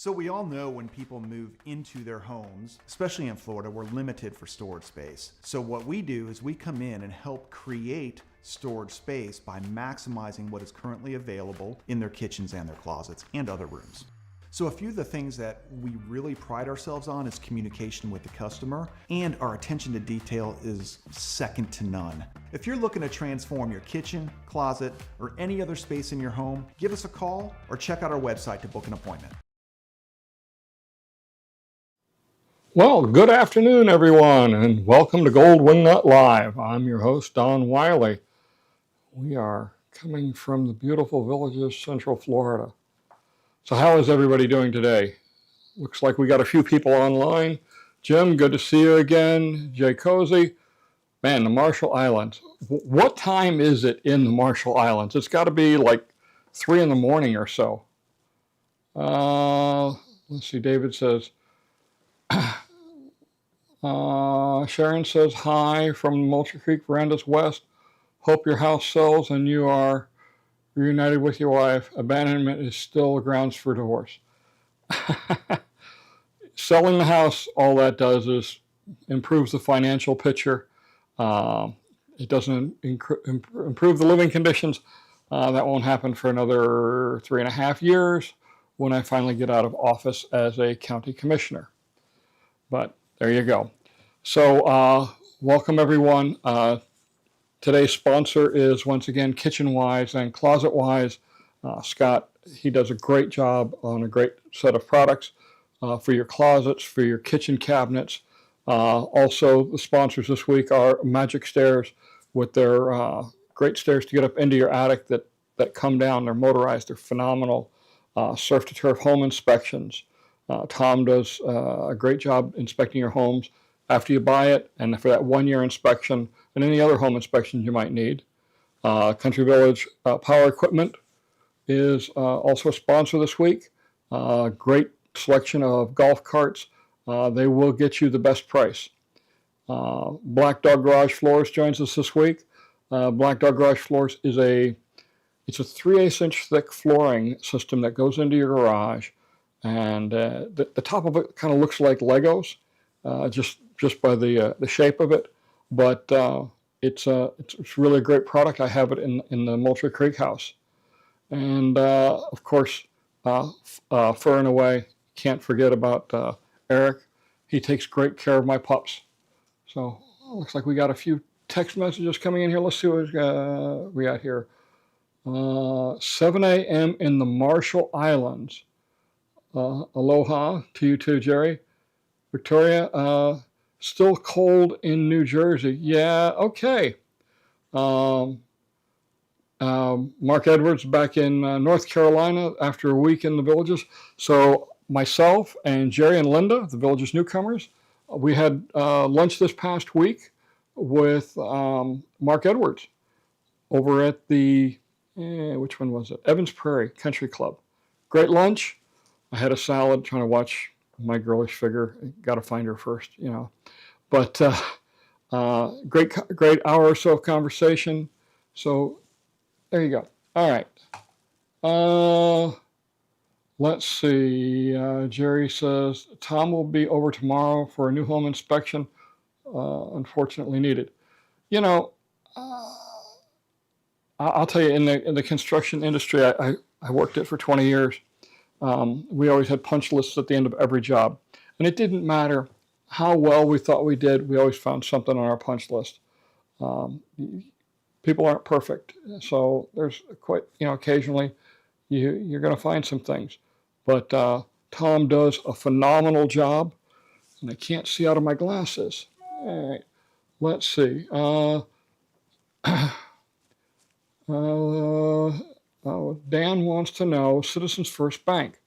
So we all know when people move into their homes, especially in Florida, we're limited for storage space. So what we do is we come in and help create storage space by maximizing what is currently available in their kitchens and their closets and other rooms. So a few of the things that we really pride ourselves on is communication with the customer, and our attention to detail is second to none. If you're looking to transform your kitchen, closet, or any other space in your home, give us a call or check out our website to book an appointment. Well, good afternoon, everyone, and welcome to Gold Wingnut Live. I'm your host, Don Wiley. We are coming from the beautiful villages, Central Florida. So how is everybody doing today? Looks like we got a few people online. Jim, good to see you again. Jay Cozy. Man, the Marshall Islands. What time is it in the Marshall Islands? It's got to be like 3 in the morning or so. Let's see, David says, Sharon says, hi from Moultrie Creek Verandas West. Hope your house sells and you are reunited with your wife. Abandonment is still grounds for divorce. Selling the house, all that does is improves the financial picture. It doesn't improve the living conditions. That won't happen for another 3.5 years when I finally get out of office as a county commissioner. But there you go. So welcome everyone. Today's sponsor is once again Kitchen Wise and Closet Wise. Scott, he does a great job on a great set of products for your closets, for your kitchen cabinets. Also, the sponsors this week are Magic Stairs with their great stairs to get up into your attic that come down. They're motorized. They're phenomenal. Surf to Turf home inspections. Tom does a great job inspecting your homes after you buy it and for that 1-year inspection and any other home inspections you might need. Country Village Power Equipment is also a sponsor this week. Great selection of golf carts. They will get you the best price. Black Dog Garage Floors joins us this week. Black Dog Garage Floors is it's a 3/8-inch thick flooring system that goes into your garage. And the top of it kind of looks like Legos, just by the shape of it. But it's really a great product. I have it in the Moultrie Creek house. And of course, Fur and Away, can't forget about Eric. He takes great care of my pups. So looks like we got a few text messages coming in here. Let's see what we got here. 7 a.m. in the Marshall Islands. Aloha to you too, Jerry. Victoria, still cold in New Jersey. Yeah, okay. Mark Edwards back in North Carolina after a week in the villages. So myself and Jerry and Linda, the villages newcomers, we had lunch this past week with Mark Edwards over at the, which one was it? Evans Prairie Country Club. Great lunch. I had a salad trying to watch my girlish figure. Got to find her first, you know. But great hour or so of conversation. So there you go. All right. Let's see. Jerry says, Tom will be over tomorrow for a new home inspection. Unfortunately needed. You know, I'll tell you, in the construction industry, I worked it for 20 years. We always had punch lists at the end of every job. And it didn't matter how well we thought we did, we always found something on our punch list. People aren't perfect. So there's quite, occasionally you're going to find some things. But Tom does a phenomenal job. And I can't see out of my glasses. All right, let's see. Dan wants to know, Citizens First Bank,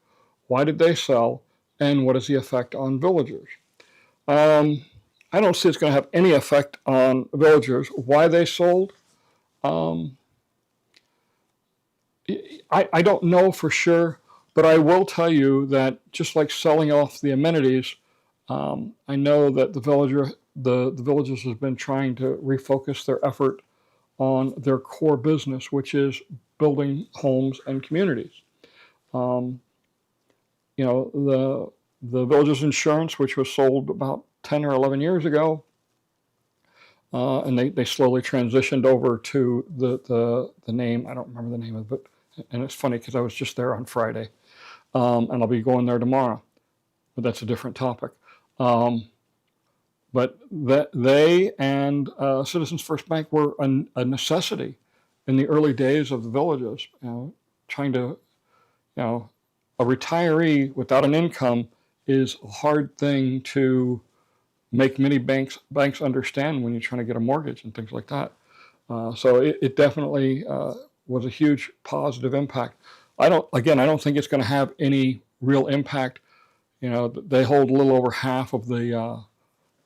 why did they sell and what is the effect on villagers? I don't see it's going to have any effect on villagers. Why they sold? I don't know for sure, but I will tell you that just like selling off the amenities, I know that the villagers have been trying to refocus their effort on their core business, which is building homes and communities. the village's insurance, which was sold about 10 or 11 years ago, and they slowly transitioned over to the name. I don't remember the name of it, and it's funny because I was just there on Friday, and I'll be going there tomorrow, but that's a different topic. But they and Citizens First Bank were a necessity in the early days of the villages. Trying to, a retiree without an income is a hard thing to make many banks understand when you're trying to get a mortgage and things like that. So it definitely was a huge positive impact. I don't think it's going to have any real impact. They hold a little over half of the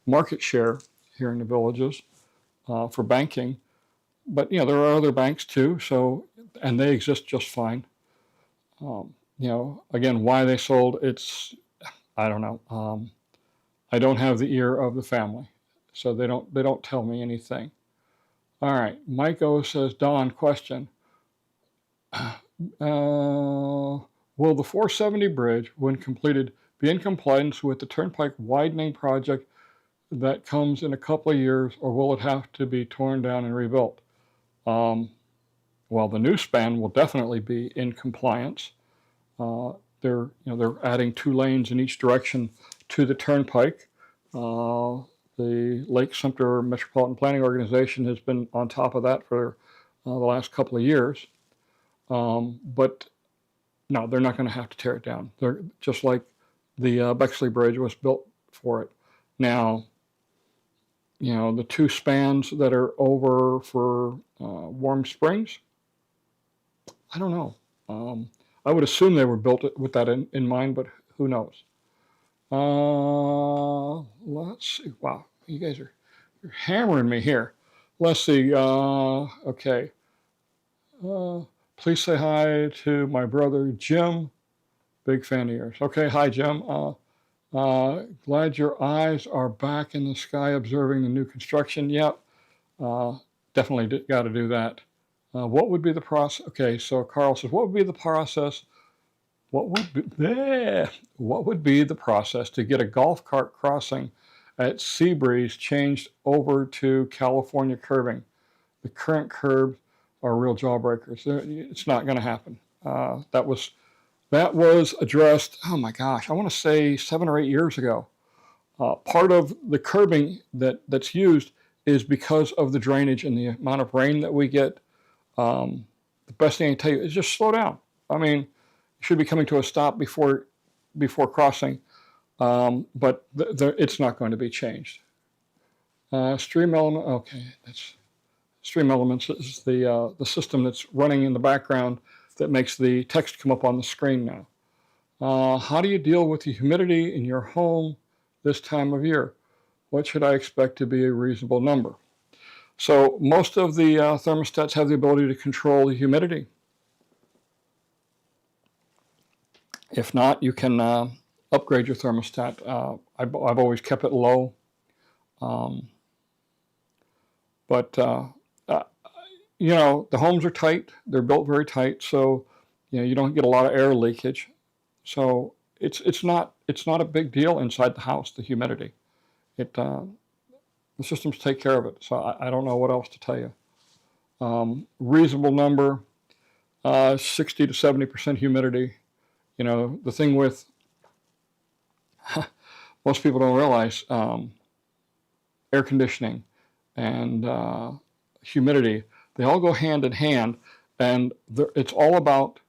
market share here in the villages for banking, but there are other banks too. So, and they exist just fine. Again, why they sold, I don't know. I don't have the ear of the family, so they don't tell me anything. All right, Mike O says, Don, question. Will the 470 bridge, when completed, be in compliance with the Turnpike widening project that comes in a couple of years, or will it have to be torn down and rebuilt? Well, the new span will definitely be in compliance. They're adding 2 lanes in each direction to the Turnpike. The Lake Sumter Metropolitan Planning Organization has been on top of that for the last couple of years. But no, they're not going to have to tear it down. They're just like the Bexley Bridge was built for it. Now, the 2 spans that are over for Warm Springs, I don't know. I would assume they were built with that in mind, but who knows? Let's see. Wow, you guys you're hammering me here. Let's see. Okay. Please say hi to my brother Jim. Big fan of yours. Okay, hi Jim. Glad your eyes are back in the sky observing the new construction. Yep. Definitely got to do that. What would be the process? Okay, so Carl says, what would be the process? What would be the process to get a golf cart crossing at Seabreeze changed over to California curbing? The current curbs are real jawbreakers. It's not going to happen. That was addressed, oh my gosh, I want to say 7 or 8 years ago. Part of the curbing that's used is because of the drainage and the amount of rain that we get. The best thing I can tell you is just slow down. I mean, you should be coming to a stop before crossing, but it's not going to be changed. Stream element, okay, that's Stream Elements is the system that's running in the background that makes the text come up on the screen now. How do you deal with the humidity in your home this time of year? What should I expect to be a reasonable number? So most of the thermostats have the ability to control the humidity. If not, you can upgrade your thermostat. I've always kept it low. But the homes are tight. They're built very tight, so you don't get a lot of air leakage. So it's not a big deal inside the house, the humidity. The systems take care of it. So I don't know what else to tell you. Reasonable number, 60 to 70% humidity. The thing with most people don't realize air conditioning and humidity, they all go hand in hand, and it's all about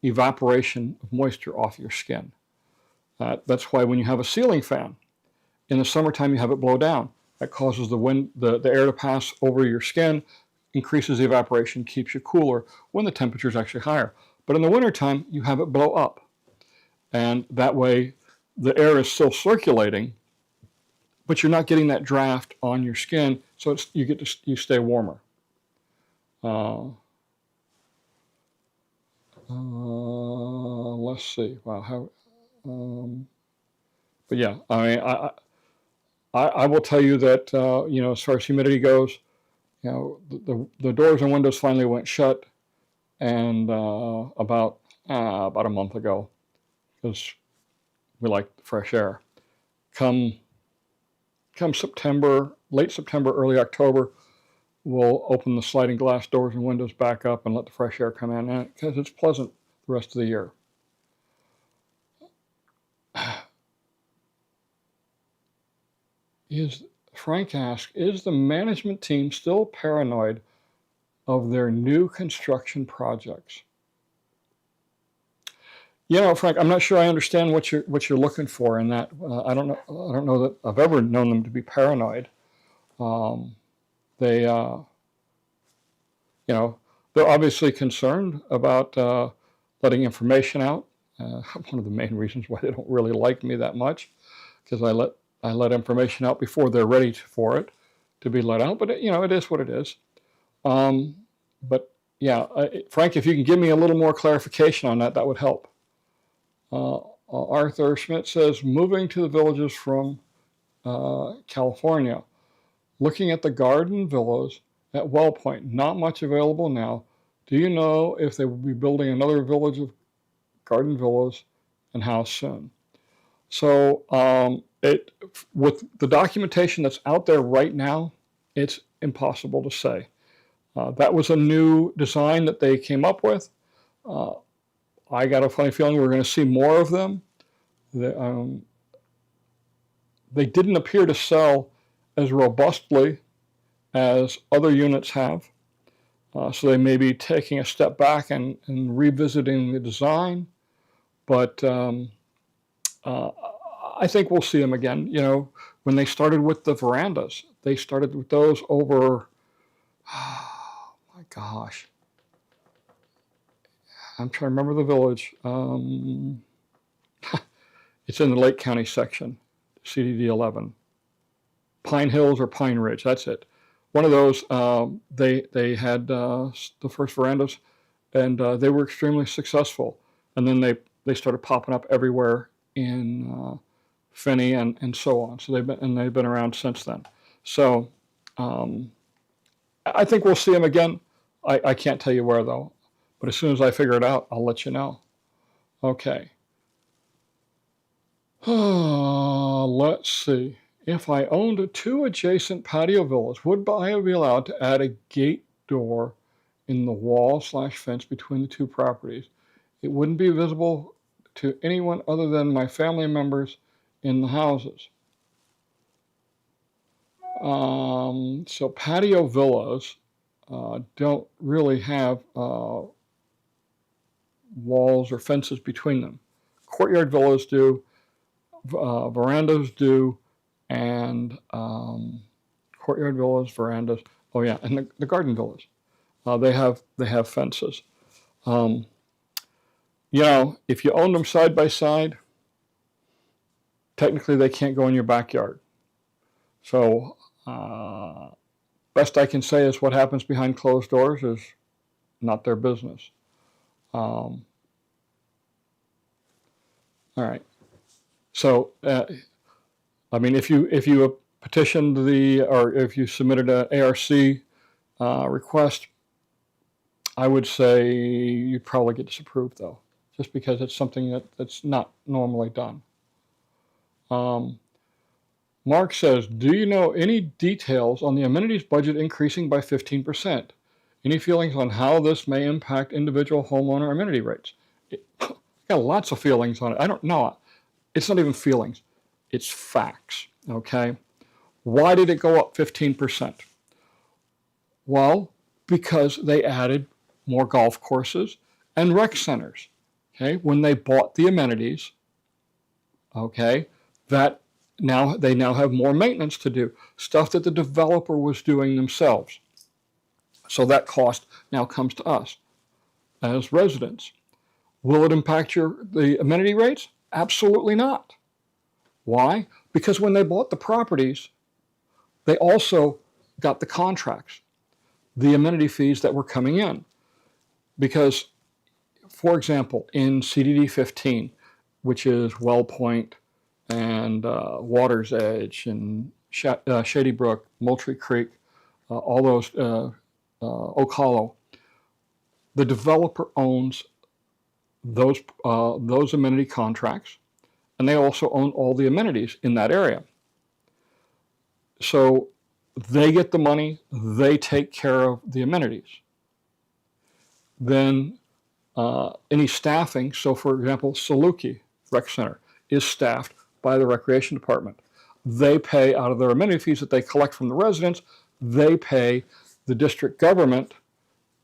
evaporation of moisture off your skin. That's why when you have a ceiling fan, in the summertime you have it blow down. That causes the air to pass over your skin, increases the evaporation, keeps you cooler when the temperature is actually higher. But in the wintertime, you have it blow up. And that way the air is still circulating, but you're not getting that draft on your skin, so you stay warmer. Let's see. Wow. But yeah, I mean, I will tell you that as far as humidity goes, the doors and windows finally went shut, and about a month ago, because we like the fresh air. Come September, late September, early October, we'll open the sliding glass doors and windows back up and let the fresh air come in, because it's pleasant the rest of the year. Frank asks, is the management team still paranoid of their new construction projects? Frank, I'm not sure I understand what you're looking for in that. I don't know that I've ever known them to be paranoid. They're obviously concerned about letting information out. One of the main reasons why they don't really like me that much, because I let information out before they're ready for it to be let out. But it is what it is. But yeah, Frank, if you can give me a little more clarification on that, that would help. Arthur Schmidt says, moving to the villages from California, looking at the garden villas at Wellpoint, not much available now. Do you know if they will be building another village of garden villas, and how soon? So with the documentation that's out there right now, it's impossible to say. That was a new design that they came up with. I got a funny feeling we're going to see more of them. They didn't appear to sell as robustly as other units have. So they may be taking a step back and revisiting the design. But I think we'll see them again. When they started with the verandas, they started with those over, oh my gosh. I'm trying to remember the village. It's in the Lake County section, CDD 11. Pine Hills or Pine Ridge, that's it. One of those, they had the first verandas, and they were extremely successful. And then they started popping up everywhere in Finney and so on. So they've been around since then. So I think we'll see them again. I can't tell you where though. But as soon as I figure it out, I'll let you know. Okay. Let's see. If I owned 2 adjacent patio villas, would I be allowed to add a gate door in the wall/fence between the 2 properties? It wouldn't be visible to anyone other than my family members in the houses. So patio villas don't really have walls or fences between them. Courtyard villas do, verandas do, and courtyard villas, verandas. Oh yeah, and the garden villas, they have fences. If you own them side by side, technically they can't go in your backyard. So best I can say is what happens behind closed doors is not their business. All right. So, if you petitioned or if you submitted an ARC request, I would say you'd probably get disapproved though, just because it's something that's not normally done. Mark says, do you know any details on the amenities budget increasing by 15%? Any feelings on how this may impact individual homeowner amenity rates? I got lots of feelings on it. I don't know. It's not even feelings. It's facts, okay? Why did it go up 15%? Well, because they added more golf courses and rec centers, okay? When they bought the amenities, okay, they now have more maintenance to do, stuff that the developer was doing themselves. So that cost now comes to us as residents. Will it impact the amenity rates? Absolutely not. Why? Because when they bought the properties, they also got the contracts, the amenity fees that were coming in. Because, for example, in CDD 15, which is Wellpoint and Water's Edge and Shady Brook, Moultrie Creek, all those, Oak Hollow, the developer owns those amenity contracts, and they also own all the amenities in that area. So they get the money, they take care of the amenities. Then any staffing, so for example, Saluki Rec Center is staffed by the Recreation Department. They pay out of their amenity fees that they collect from the residents, they pay the district government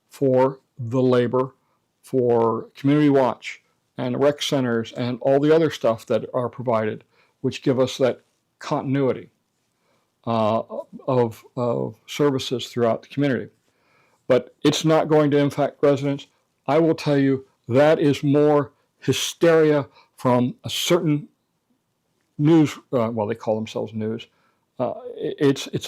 for the labor, for community watch and rec centers and all the other stuff that are provided, which give us that continuity of services throughout the community. But it's not going to impact residents. I will tell you that is more hysteria from a certain news, well, they call themselves news. It's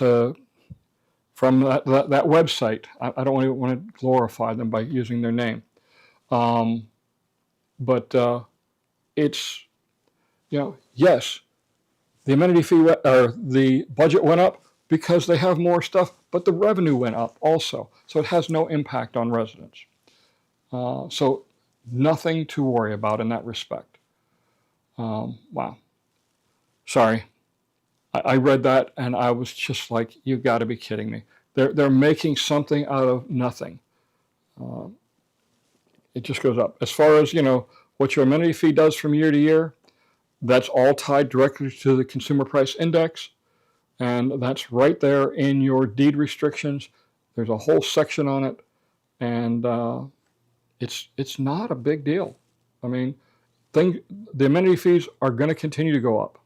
from that website. I don't even want to glorify them by using their name. But it's, yes, the amenity fee or the budget went up because they have more stuff, but the revenue went up also. So it has no impact on residents. So nothing to worry about in that respect. Wow. Sorry. I read that and I was just like, you got to be kidding me. They're making something out of nothing. It just goes up. As far as, what your amenity fee does from year to year, that's all tied directly to the consumer price index. And that's right there in your deed restrictions. There's a whole section on it. And it's not a big deal. I mean, the amenity fees are going to continue to go up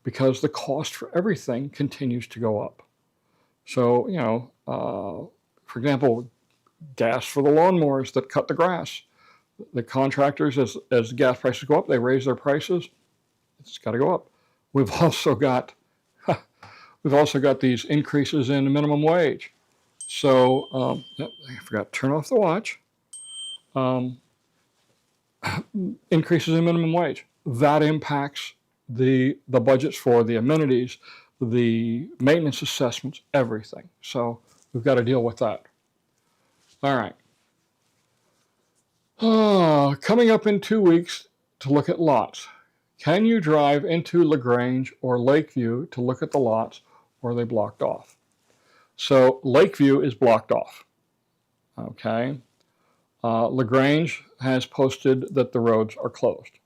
because the cost for everything continues to go up. So, for example, gas for the lawnmowers that cut the grass. The contractors, as the gas prices go up, they raise their prices. It's got to go up. We've also got these increases in the minimum wage. So I forgot to turn off the watch. Increases in minimum wage. That impacts the budgets for the amenities, the maintenance assessments, everything. So we've got to deal with that. All right. Coming up in 2 weeks to look at lots. Can you drive into LaGrange or Lakeview to look at the lots, or are they blocked off? So Lakeview is blocked off. Okay. LaGrange has posted that the roads are closed.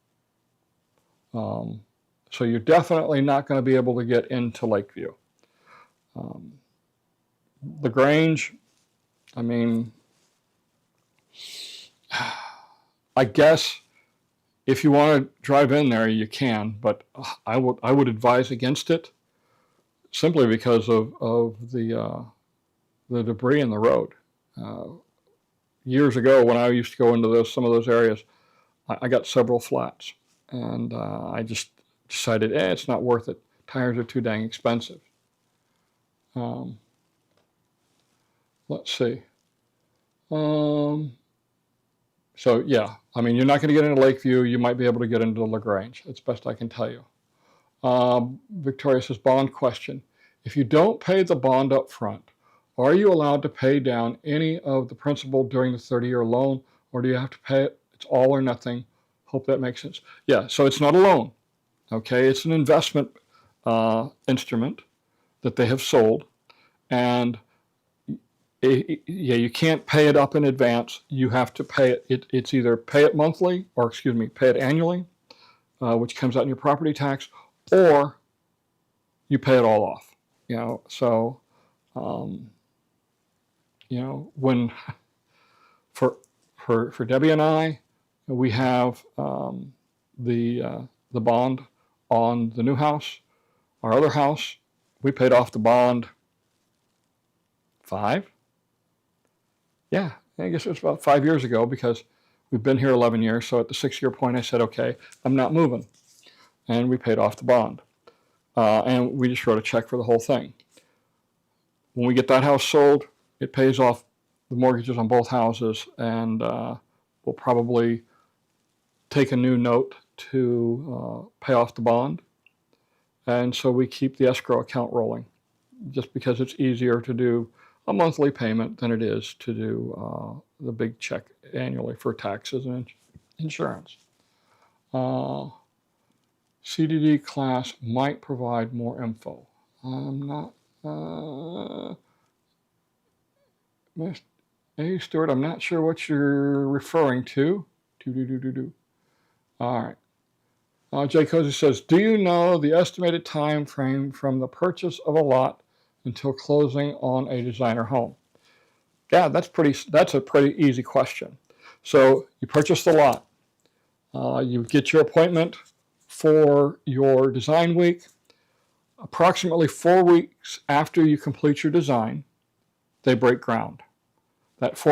So you're definitely not going to be able to get into Lakeview. LaGrange, I mean, I guess if you want to drive in there, you can, but I would advise against it simply because of the debris in the road. Years ago, when I used to go into some of those areas, I got several flats, and I just decided, it's not worth it. Tires are too dang expensive. Let's see. So yeah, I mean, you're not going to get into Lakeview. You might be able to get into LaGrange. It's best I can tell you. Victoria says, bond question. If you don't pay the bond up front, are you allowed to pay down any of the principal during the 30-year loan, or do you have to pay it? It's all or nothing. Hope that makes sense. Yeah, so it's not a loan. Okay, it's an investment instrument that they have sold, and you can't pay it up in advance. You have to pay it. It's either pay it monthly, or pay it annually, which comes out in your property tax, or you pay it all off. So when for Debbie and I, we have the bond on the new house. Our other house, we paid off the bond 5. Yeah, I guess it was about 5 years ago, because we've been here 11 years. So at the 6-year point, I said, okay, I'm not moving. And we paid off the bond. And we just wrote a check for the whole thing. When we get that house sold, it pays off the mortgages on both houses, and we'll probably take a new note to pay off the bond. And so we keep the escrow account rolling, just because it's easier to do a monthly payment than it is to do the big check annually for taxes and insurance. CDD class might provide more info. I'm not, hey, Stuart, I'm not sure what you're referring to. All right. Jay Cozy says, do you know the estimated time frame from the purchase of a lot until closing on a designer home? Yeah, that's a pretty easy question. So you purchase the lot. You get your appointment for your design week. Approximately 4 weeks after you complete your design, they break ground.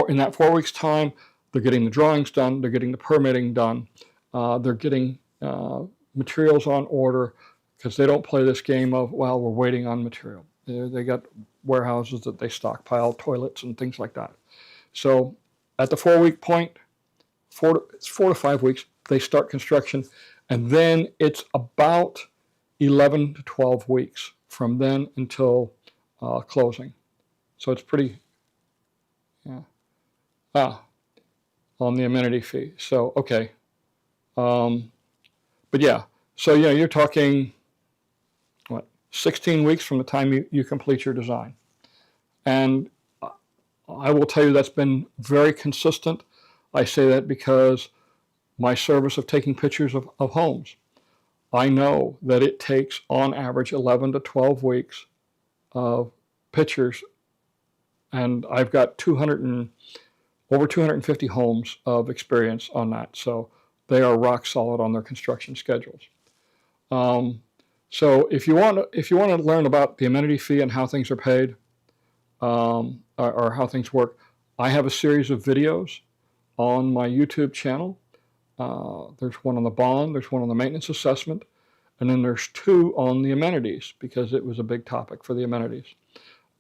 In that 4 weeks time, they're getting the drawings done, they're getting the permitting done, they're getting materials on order, because they don't play this game of, well, we're waiting on material. They got warehouses that they stockpile toilets and things like that. So at the 4 week point, it's 4 to 5 weeks, they start construction, and then it's about 11 to 12 weeks from then until closing. So it's pretty, on the amenity fee. So, okay. But yeah, so yeah, you're talking, 16 weeks from the time you complete your design. And I will tell you that's been very consistent. I say that because my service of taking pictures of homes, I know that it takes on average 11 to 12 weeks of pictures, and I've got over 250 homes of experience on that. So they are rock solid on their construction schedules. So if you want to learn about the amenity fee and how things are paid, or how things work, I have a series of videos on my YouTube channel. There's one on the bond, there's one on the maintenance assessment, and then there's 2 on the amenities, because it was a big topic for the amenities.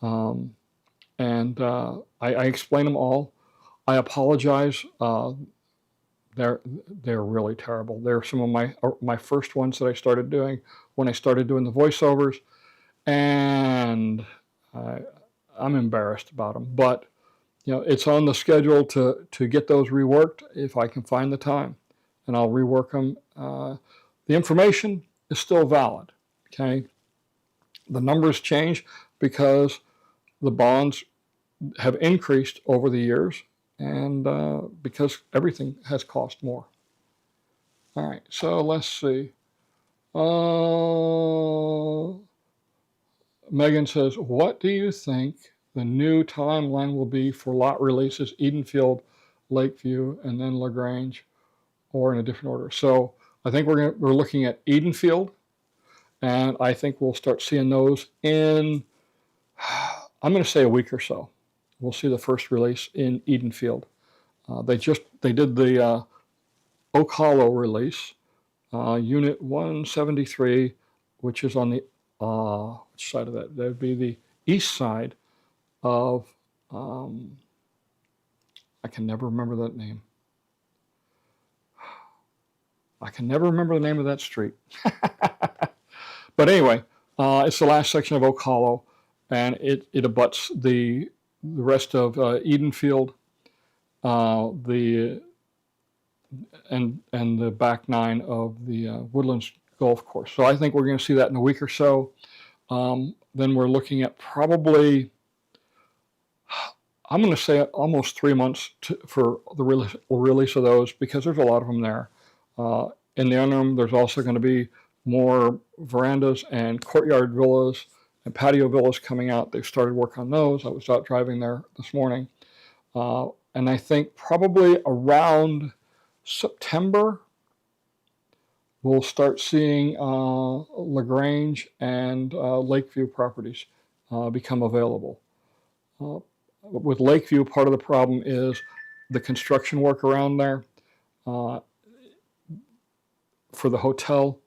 I explain them all. I apologize. They're really terrible. They're some of my first ones that I started doing when I started doing the voiceovers, and I'm embarrassed about them. But it's on the schedule to get those reworked if I can find the time, and I'll rework them. The information is still valid. Okay, the numbers change because the bonds have increased over the years, and because everything has cost more. All right, so let's see. Megan says, what do you think the new timeline will be for lot releases, Edenfield, Lakeview, and then LaGrange, or in a different order? So I think we're looking at Edenfield, and I think we'll start seeing those in, I'm going to say, a week or so. We'll see the first release in Edenfield. They did the Oak Hollow release, Unit 173, which is on the which side of that? That would be the east side of, I can never remember that name. I can never remember the name of that street. But anyway, it's the last section of Oak Hollow, and it abuts the rest of Edenfield, and the back 9 of the Woodlands Golf Course. So I think we're going to see that in a week or so. Then we're looking at probably, I'm going to say almost 3 months for the release of those, because there's a lot of them there. In the interim, there's also going to be more verandas and courtyard villas and patio villas coming out. They've started work on those. I was out driving there this morning. And I think probably around September, we'll start seeing LaGrange and Lakeview properties become available. With Lakeview, part of the problem is the construction work around there for the hotel.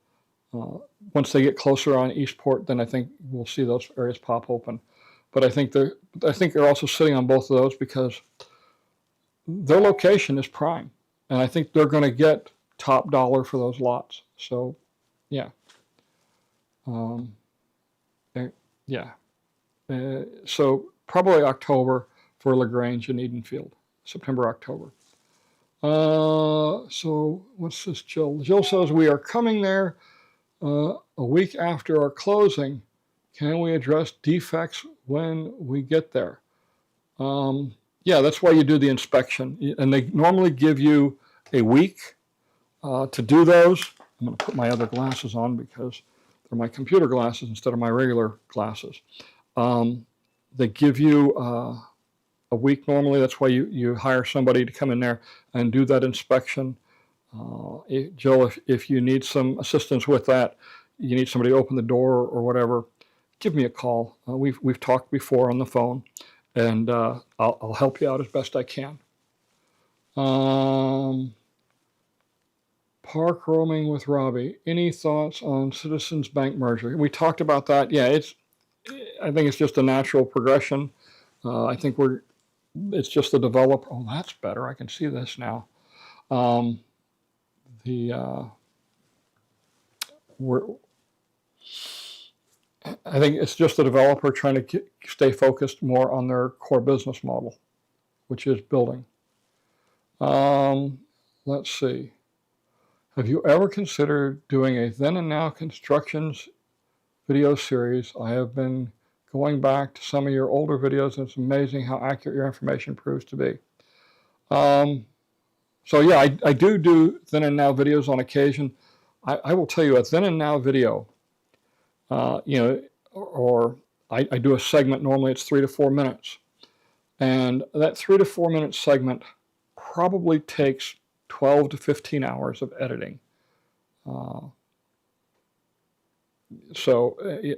Once they get closer on Eastport, then I think we'll see those areas pop open. But I think they're also sitting on both of those because their location is prime, and I think they're going to get top dollar for those lots. So, yeah, so probably October for LaGrange and Edenfield, September, October. So what's this, Jill? Jill says we are coming there a week after our closing, can we address defects when we get there? Yeah, that's why you do the inspection. And they normally give you a week to do those. I'm going to put my other glasses on because they're my computer glasses instead of my regular glasses. They give you a week normally. That's why you hire somebody to come in there and do that inspection. Jill, if you need some assistance with that, you need somebody to open the door or whatever, give me a call. We've talked before on the phone, and I'll help you out as best I can. Park roaming with Robbie. Any thoughts on Citizens Bank merger? We talked about that. Yeah, I think it's just a natural progression. I think it's just the developer. Oh, that's better. I can see this now. I think it's just the developer trying to stay focused more on their core business model, which is building. Let's see. Have you ever considered doing a then and now constructions video series? I have been going back to some of your older videos, and it's amazing how accurate your information proves to be. So yeah, I do then and now videos on occasion. I will tell you, a then and now video, or I do a segment. Normally it's 3 to 4 minutes, and that 3 to 4 minute segment probably takes 12 to 15 hours of editing.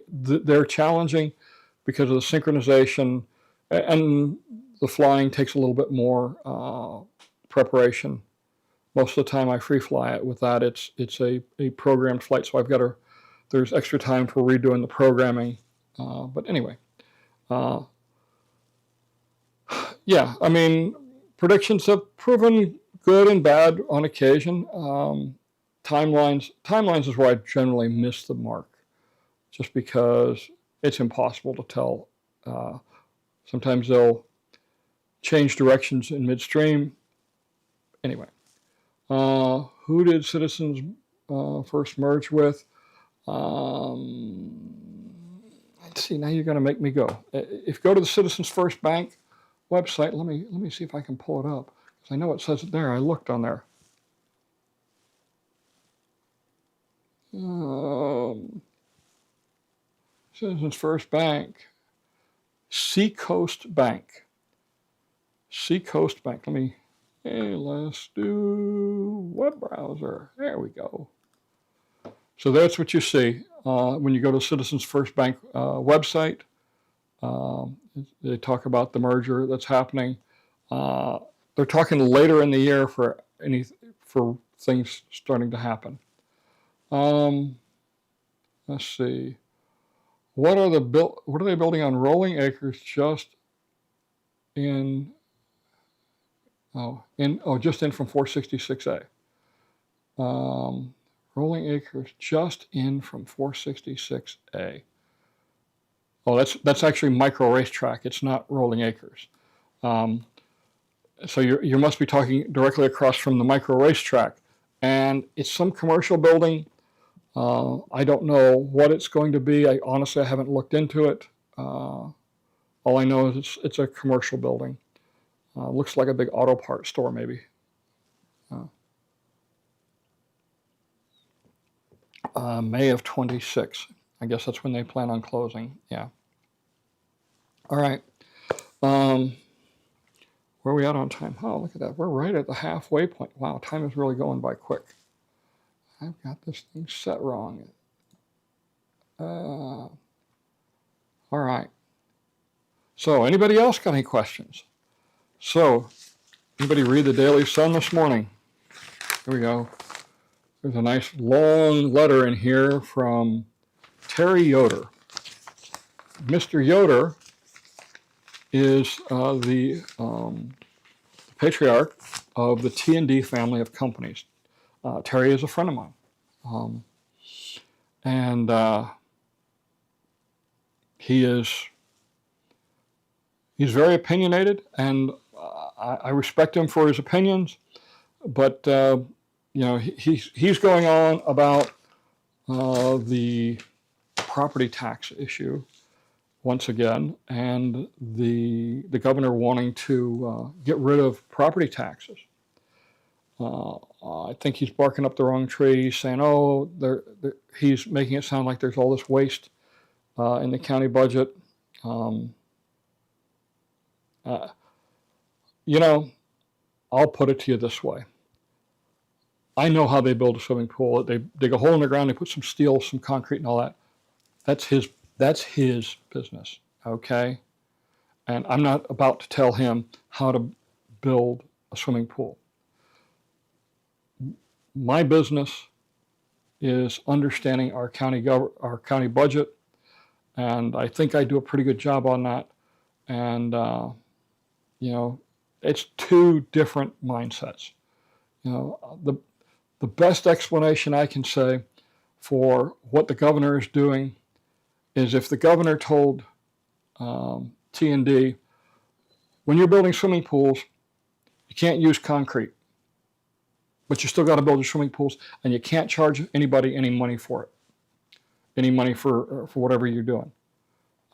They're challenging because of the synchronization, and the flying takes a little bit more preparation. Most of the time I free fly it. With that, it's a programmed flight, so there's extra time for redoing the programming. But anyway, yeah, I mean, predictions have proven good and bad on occasion. Timelines is where I generally miss the mark, just because it's impossible to tell. Sometimes they'll change directions in midstream. Anyway, who did Citizens first merge with? Let's see. Now you're going to make me go. If you go to the Citizens First Bank website, let me see if I can pull it up, because I know it says it there. I looked on there. Citizens First Bank, Seacoast Bank. Seacoast Bank. Let's do web browser. There we go. So that's what you see when you go to Citizens First Bank website. They talk about the merger that's happening. They're talking later in the year for things starting to happen. Let's see. What are they building on rolling acres just in from 466A? Rolling acres just in from 466A. Oh, that's actually micro racetrack. It's not rolling acres. So you must be talking directly across from the micro racetrack, and it's some commercial building. I don't know what it's going to be. I haven't looked into it. All I know is it's a commercial building. Looks like a big auto parts store, maybe. May of 26. I guess that's when they plan on closing. Yeah. All right. Where are we at on time? Oh, look at that. We're right at the halfway point. Wow, time is really going by quick. I've got this thing set wrong. All right. So, anybody else got any questions? So, anybody read the Daily Sun this morning? Here we go. There's a nice long letter in here from Terry Yoder. Mr. Yoder is the patriarch of the T&D family of companies. Terry is a friend of mine. He's very opinionated, and I respect him for his opinions, but he's going on about the property tax issue once again, and the governor wanting to get rid of property taxes. I think he's barking up the wrong tree, saying, "Oh, he's making it sound like there's all this waste in the county budget." You know, I'll put it to you this way. I know how they build a swimming pool. They dig a hole in the ground, they put some steel, some concrete, and all that. That's his business, okay? And I'm not about to tell him how to build a swimming pool. My business is understanding our county budget, and I think I do a pretty good job on that. And you know, it's two different mindsets. You know, the best explanation I can say for what the governor is doing is if the governor told T&D, when you're building swimming pools, you can't use concrete, but you still got to build your swimming pools, and you can't charge anybody any money for it, any money for whatever you're doing.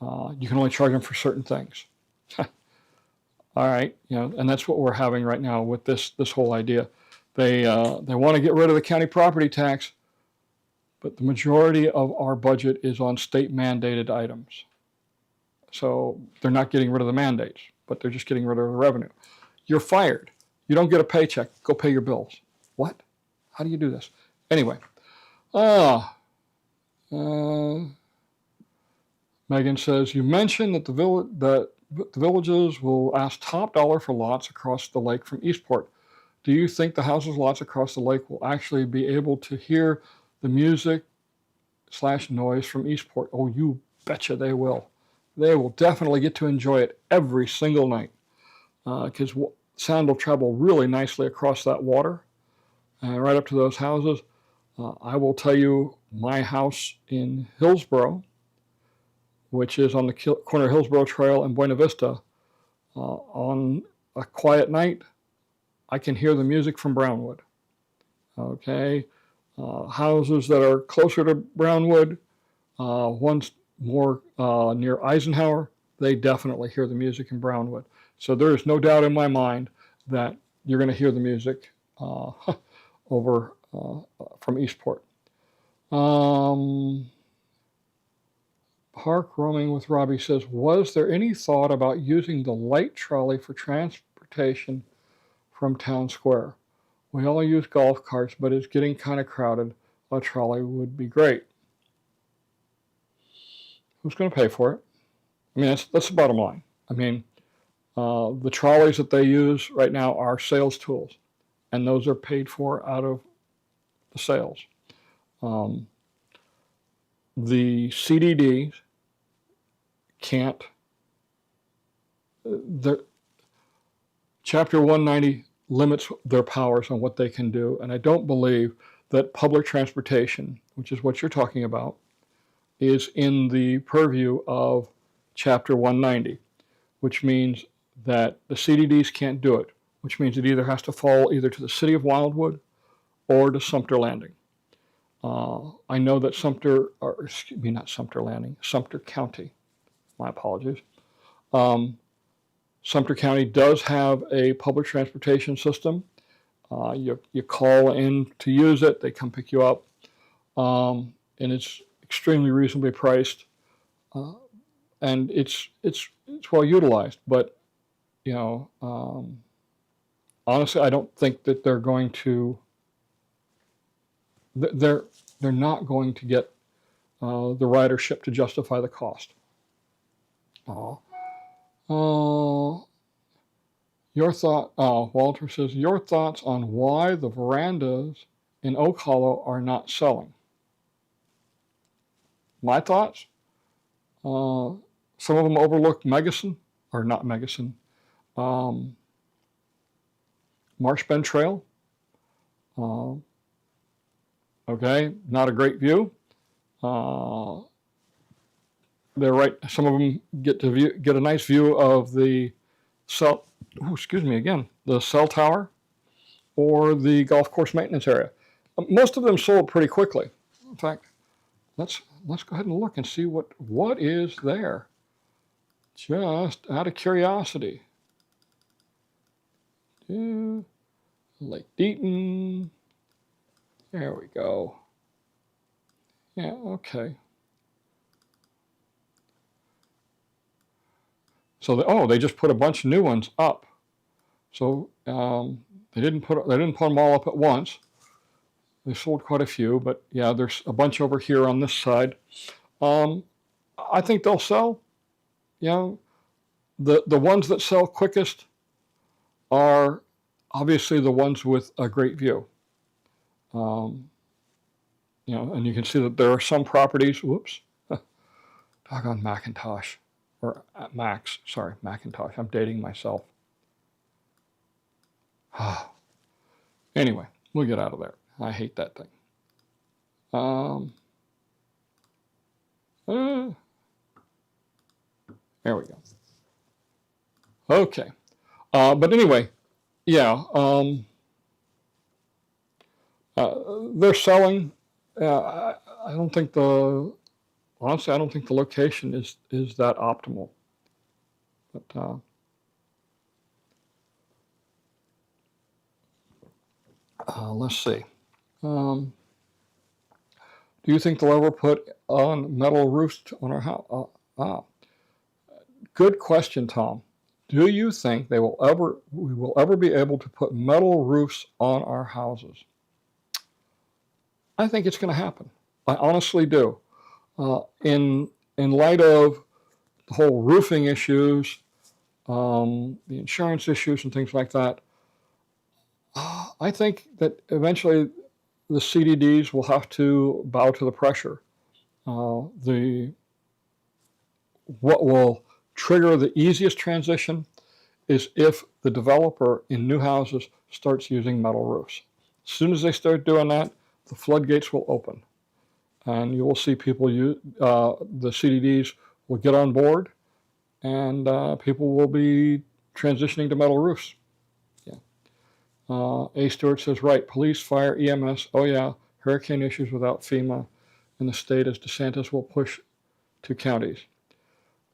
You can only charge them for certain things. All right, you know, and that's what we're having right now with this whole idea. They want to get rid of the county property tax, but the majority of our budget is on state mandated items. So they're not getting rid of the mandates, but they're just getting rid of the revenue. You're fired. You don't get a paycheck. Go pay your bills. What? How do you do this? Anyway, Megan says, you mentioned that the villages will ask top dollar for lots across the lake from Eastport. Do you think the houses lots across the lake will actually be able to hear the music/noise from Eastport? Oh, you betcha they will. They will definitely get to enjoy it every single night because sound will travel really nicely across that water right up to those houses. I will tell you, my house in Hillsboro, which is on the corner of Hillsboro Trail and Buena Vista, on a quiet night, I can hear the music from Brownwood. Okay, houses that are closer to Brownwood, one's more near Eisenhower, they definitely hear the music in Brownwood. So there is no doubt in my mind that you're going to hear the music over from Eastport. Park Roaming with Robbie says, was there any thought about using the light trolley for transportation from Town Square? We all use golf carts, but it's getting kind of crowded. A trolley would be great. Who's going to pay for it? I mean, that's the bottom line. I mean, the trolleys that they use right now are sales tools, and those are paid for out of the sales. The CDDs can't, Chapter 190 limits their powers on what they can do, and I don't believe that public transportation, which is what you're talking about, is in the purview of Chapter 190, which means that the CDDs can't do it, which means it either has to fall either to the city of Wildwood or to Sumter Landing. I know that Sumter County, my apologies. Sumter County does have a public transportation system. You call in to use it, they come pick you up, and it's extremely reasonably priced, and it's well utilized. But you know, honestly, I don't think that they're going to. They're not going to get the ridership to justify the cost. Walter says, your thoughts on why the verandas in Oak Hollow are not selling. My thoughts? Some of them overlook Marsh Bend Trail. Okay, not a great view. They're right. Some of them get a nice view of the cell tower or the golf course maintenance area. Most of them sold pretty quickly. In fact, let's go ahead and look and see what is there. Just out of curiosity. Yeah, Lake Deaton. There we go. Yeah, okay. So they just put a bunch of new ones up. So they didn't put them all up at once. They sold quite a few, but yeah, there's a bunch over here on this side. I think they'll sell. You know, the ones that sell quickest are obviously the ones with a great view. You know, and you can see that there are some properties. Whoops, doggone Macintosh or Max. Sorry, Macintosh. I'm dating myself. Anyway, we'll get out of there. I hate that thing. There we go. Okay. But anyway, yeah, they're selling. I don't think honestly, I don't think the location is that optimal. But let's see. Do you think they'll ever put on metal roofs on our house? Good question, Tom. Do you think we will ever be able to put metal roofs on our houses? I think it's going to happen. I honestly do. In light of the whole roofing issues, the insurance issues and things like that, I think that eventually the CDDs will have to bow to the pressure. What will trigger the easiest transition is if the developer in new houses starts using metal roofs. As soon as they start doing that, the floodgates will open, and you will see people the CDDs will get on board, and people will be transitioning to metal roofs. Yeah. A. Stewart says, right, police, fire, EMS, oh yeah, hurricane issues without FEMA in the state as DeSantis will push to counties.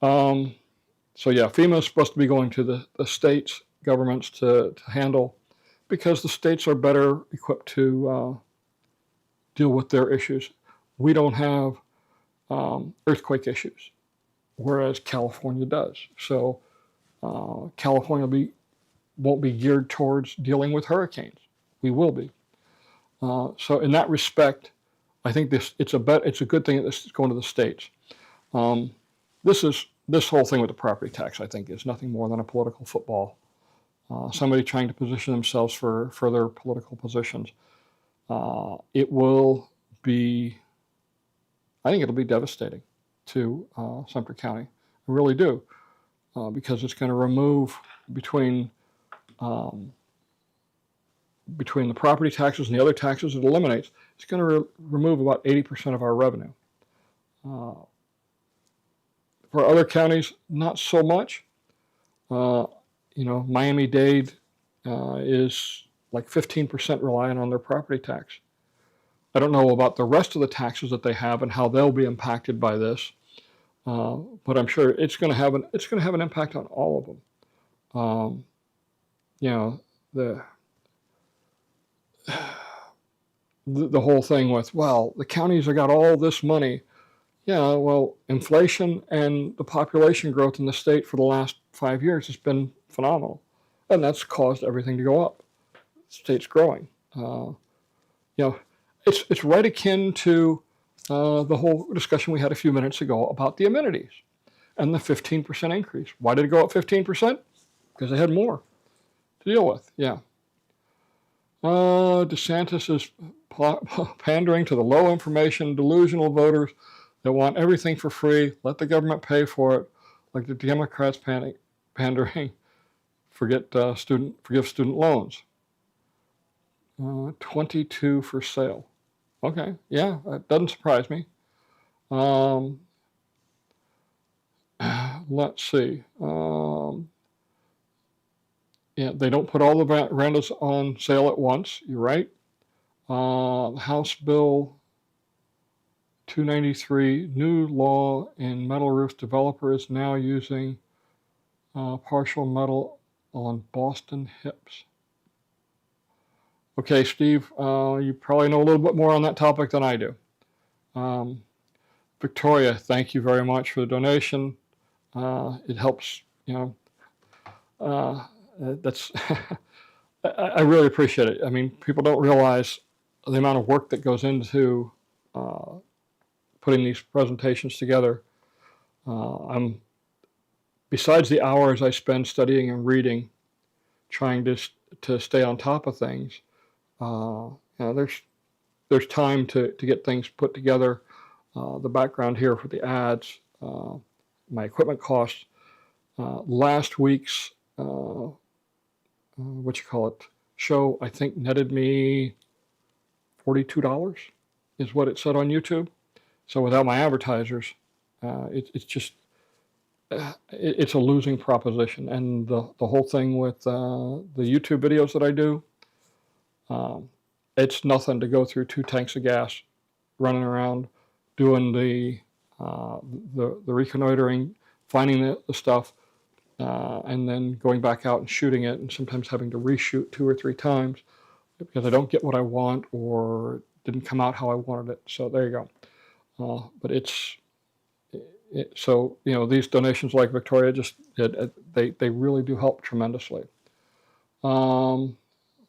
So yeah, FEMA is supposed to be going to the states' governments to handle, because the states are better equipped to deal with their issues. We don't have earthquake issues, whereas California does. So California won't be geared towards dealing with hurricanes. We will be. So in that respect, I think it's a good thing that this is going to the states. This whole thing with the property tax, I think, is nothing more than a political football. Somebody trying to position themselves for their political positions. It will be, I think it'll be devastating to Sumter County. I really do, because it's going to remove between the property taxes and the other taxes it eliminates. It's going to remove about 80% of our revenue. For other counties, not so much. Miami-Dade is like 15% reliant on their property tax. I don't know about the rest of the taxes that they have and how they'll be impacted by this, but I'm sure it's going to have an impact on all of them. The whole thing with, well, the counties have got all this money. Yeah, well, inflation and the population growth in the state for the last 5 years has been phenomenal, and that's caused everything to go up. The state's growing. It's right akin to the whole discussion we had a few minutes ago about the amenities and the 15% increase. Why did it go up 15%? Because they had more to deal with. Yeah. DeSantis is pandering to the low information, delusional voters that want everything for free. Let the government pay for it, like the Democrats pandering. Forgive student loans. 22 for sale. Okay, yeah, that doesn't surprise me. Let's see. Yeah, they don't put all the verandas on sale at once. You're right. House bill 293 new law in metal roof developer is now using partial metal on Boston hips. Okay, Steve, you probably know a little bit more on that topic than I do. Victoria, thank you very much for the donation. It helps, that's, I really appreciate it. I mean, people don't realize the amount of work that goes into putting these presentations together. Besides the hours I spend studying and reading, trying to stay on top of things, there's time to get things put together. The background here for the ads, my equipment costs. Last week's show, I think netted me $42 is what it said on YouTube. So without my advertisers, it's just it's a losing proposition. And the whole thing with the YouTube videos that I do, it's nothing to go through 2 tanks of gas, running around, doing the reconnoitering, finding the stuff, and then going back out and shooting it, and sometimes having to reshoot 2 or 3 times because I don't get what I want or it didn't come out how I wanted it. So there you go. But so these donations like Victoria just did, they really do help tremendously.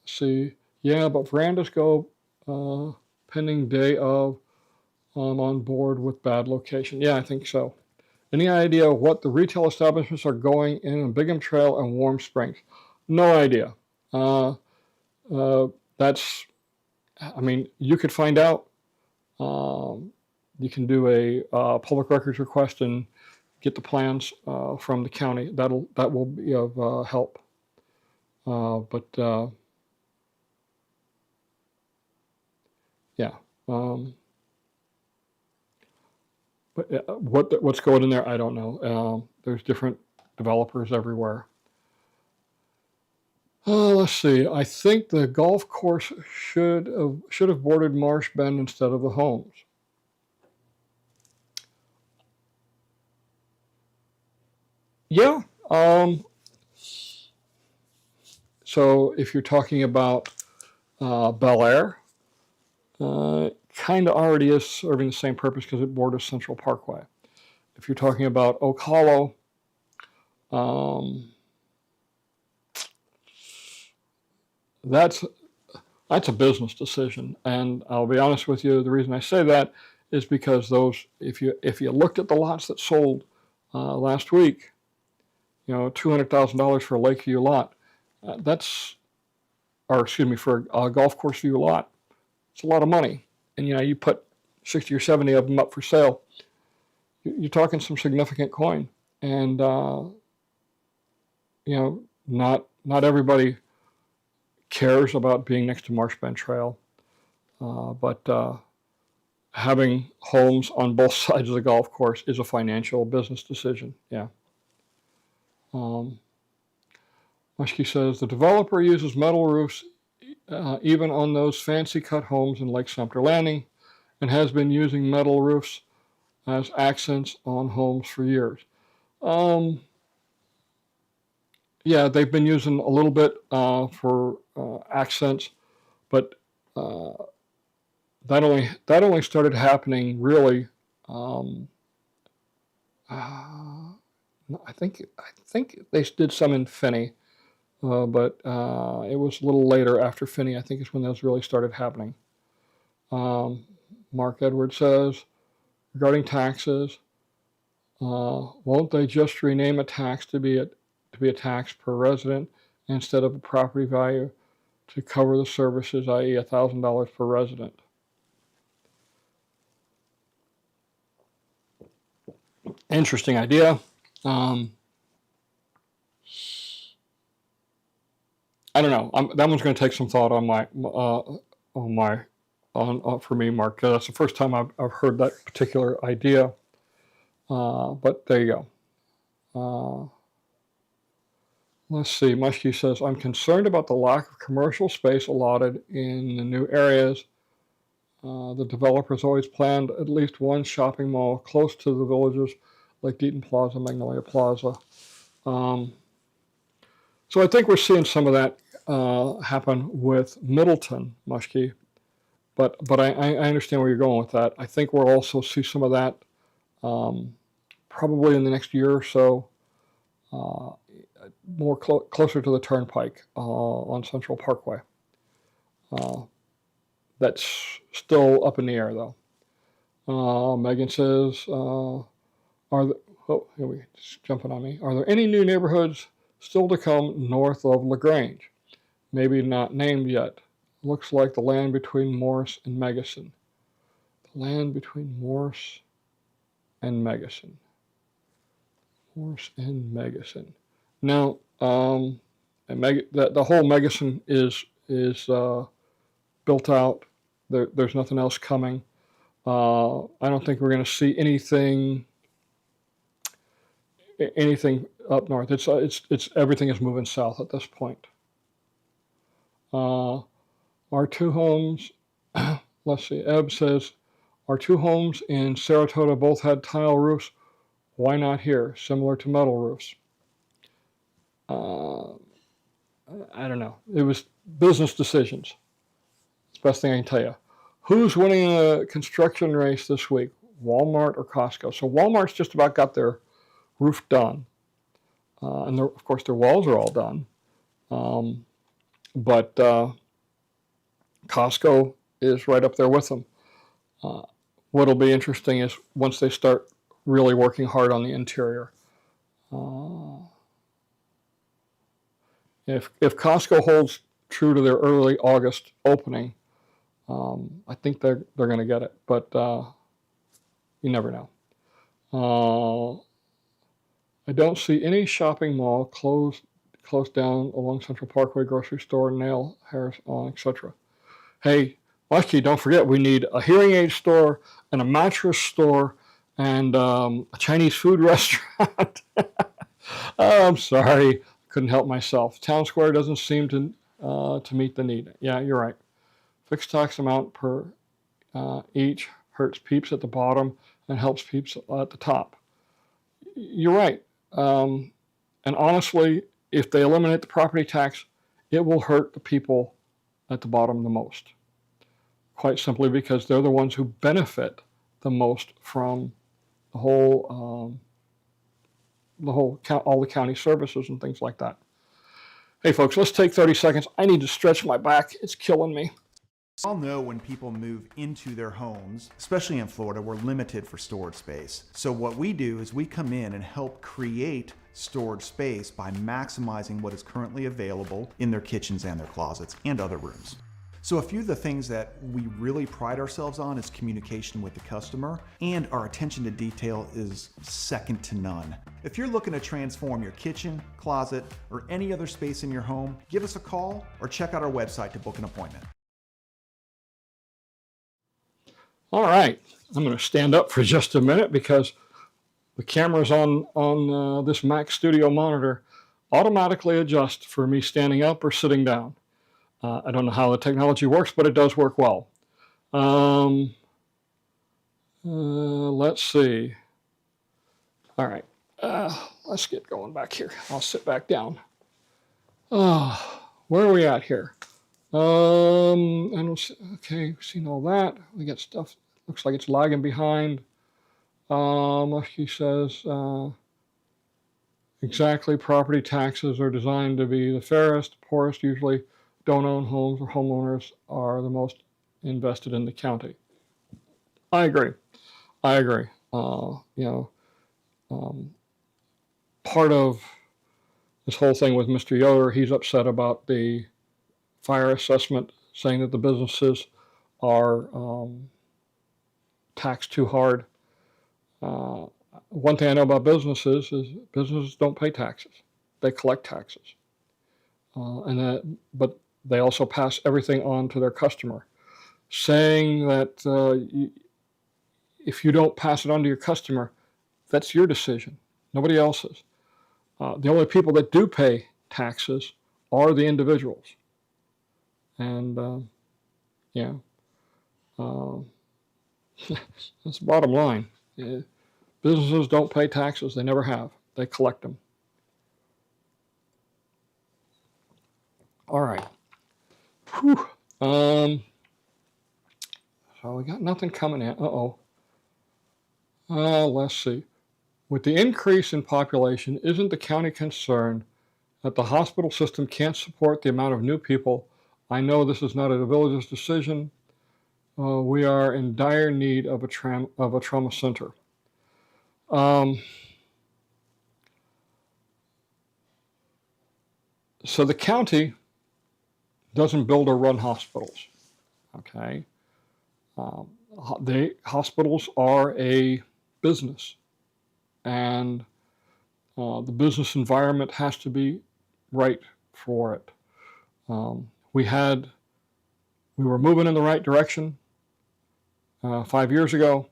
See, yeah, but verandas go pending day of. I'm on board with bad location. Yeah, I think so. Any idea what the retail establishments are going in Bigham Trail and Warm Springs? No idea. You could find out. You can do a public records request and get the plans from the county. That will be of help. Yeah. What's going in there, I don't know. There's different developers everywhere. Let's see. I think the golf course should have bordered Marsh Bend instead of the homes. Yeah. So if you're talking about Bel Air, kind of already is serving the same purpose because it borders Central Parkway. If you're talking about Oak Hollow, that's a business decision. And I'll be honest with you, the reason I say that is because if you looked at the lots that sold last week, $200,000 for a Lakeview lot, for a golf course view lot, it's a lot of money. And you put 60 or 70 of them up for sale, you're talking some significant coin. And not everybody cares about being next to Marsh Bend Trail, but having homes on both sides of the golf course is a financial business decision. Yeah. Mushke says the developer uses metal roofs even on those fancy cut homes in Lake Sumter Landing, and has been using metal roofs as accents on homes for years. Yeah, they've been using a little bit for accents, but that only started happening really. I think they did some in Finney. But it was a little later after Finney, I think is when those really started happening. Mark Edwards says, regarding taxes, won't they just rename a tax to be a tax per resident instead of a property value to cover the services, i.e. $1,000 per resident? Interesting idea. I don't know. That one's going to take some thought for me, Mark. That's the first time I've heard that particular idea. But there you go. Let's see. Mushke says, I'm concerned about the lack of commercial space allotted in the new areas The developers always planned at least one shopping mall close to the villages, like Deaton Plaza, Magnolia Plaza. So I think we're seeing some of that happen with Middleton, Mushkey. But I understand where you're going with that. I think we'll also see some of that probably in the next year or so, more closer to the turnpike on Central Parkway. That's still up in the air, though. Megan says, here we just jumping on me. Are there any new neighborhoods still to come north of LaGrange? Maybe not named yet. Looks like the land between Morris and Megason. The land between Morris and Megason. Morris and Megason. Now, the whole Megason is built out. There's nothing else coming. I don't think we're going to see anything up north. It's everything is moving south at this point. Our two homes, let's see, Eb says, our two homes in Saratoga both had tile roofs. Why not here? Similar to metal roofs. I don't know. It was business decisions. It's the best thing I can tell you. Who's winning a construction race this week? Walmart or Costco? So Walmart's just about got their roof done. And of course their walls are all done. But Costco is right up there with them. What'll be interesting is once they start really working hard on the interior. If Costco holds true to their early August opening, I think they're going to get it, but you never know. I don't see any shopping mall closed down along Central Parkway, grocery store, nail, hair salon, etc. Hey, Mushkey, don't forget we need a hearing aid store and a mattress store and a Chinese food restaurant. Oh, I'm sorry, couldn't help myself. Town Square doesn't seem to meet the need. Yeah, you're right. Fixed tax amount per each hurts peeps at the bottom and helps peeps at the top. You're right. And honestly, if they eliminate the property tax, it will hurt the people at the bottom the most. Quite simply because they're the ones who benefit the most from all the county services and things like that. Hey folks, let's take 30 seconds. I need to stretch my back. It's killing me. We all know when people move into their homes, especially in Florida, we're limited for storage space. So what we do is we come in and help create storage space by maximizing what is currently available in their kitchens and their closets and other rooms. So a few of the things that we really pride ourselves on is communication with the customer, and our attention to detail is second to none. If you're looking to transform your kitchen, closet, or any other space in your home, give us a call or check out our website to book an appointment. All right, I'm going to stand up for just a minute because the cameras on this Mac Studio monitor automatically adjust for me standing up or sitting down. I don't know how the technology works, but it does work well. Let's see. All right, let's get going back here. I'll sit back down. Where are we at here? I don't see, okay, we've seen all that. We got stuff, looks like it's lagging behind. Muskie says, exactly, property taxes are designed to be the fairest, poorest usually don't own homes or homeowners are the most invested in the county. I agree. Part of this whole thing with Mr. Yoder, he's upset about the fire assessment, saying that the businesses are taxed too hard. One thing I know about businesses is businesses don't pay taxes. They collect taxes. But they also pass everything on to their customer, saying that if you don't pass it on to your customer, that's your decision, nobody else's. The only people that do pay taxes are the individuals. And Um, that's the bottom line. Businesses don't pay taxes. They never have. They collect them. All right. Whew. So we got nothing coming in. Let's see. With the increase in population, isn't the county concerned that the hospital system can't support the amount of new people? I know this is not a village's decision. We are in dire need of a trauma center. So the county doesn't build or run hospitals. Okay. Hospitals are a business, and the business environment has to be right for it. We were moving in the right direction 5 years ago,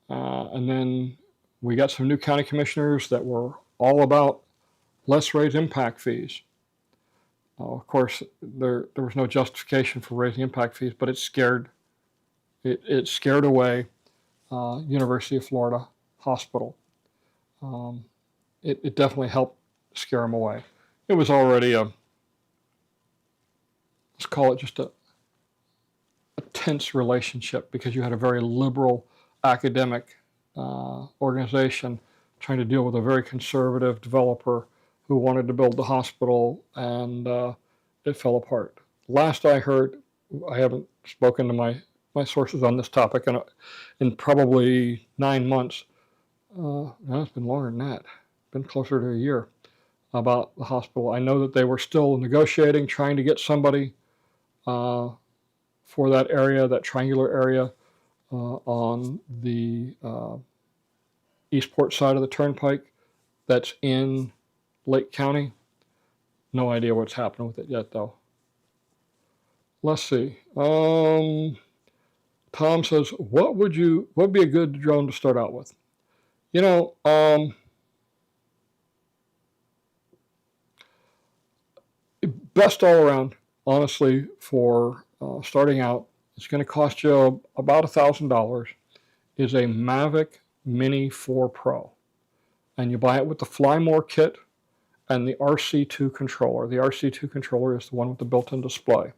and then we got some new county commissioners that were all about let's raise impact fees. Of course, there was no justification for raising impact fees, but it scared away University of Florida Hospital. It definitely helped scare them away. It was already let's call it just a tense relationship, because you had a very liberal academic organization trying to deal with a very conservative developer who wanted to build the hospital, and it fell apart. Last I heard, I haven't spoken to my sources on this topic in probably 9 months. No, it's been longer than that. It's been closer to a year about the hospital. I know that they were still negotiating, trying to get somebody for that area, that triangular area on the Eastport side of the turnpike that's in Lake County. No idea what's happening with it yet, though. Let's see. Tom says, what would be a good drone to start out with? Best all around, honestly, for starting out, it's going to cost you about $1,000, is a Mavic Mini 4 Pro. And you buy it with the Fly More kit and the RC2 controller. The RC2 controller is the one with the built-in display.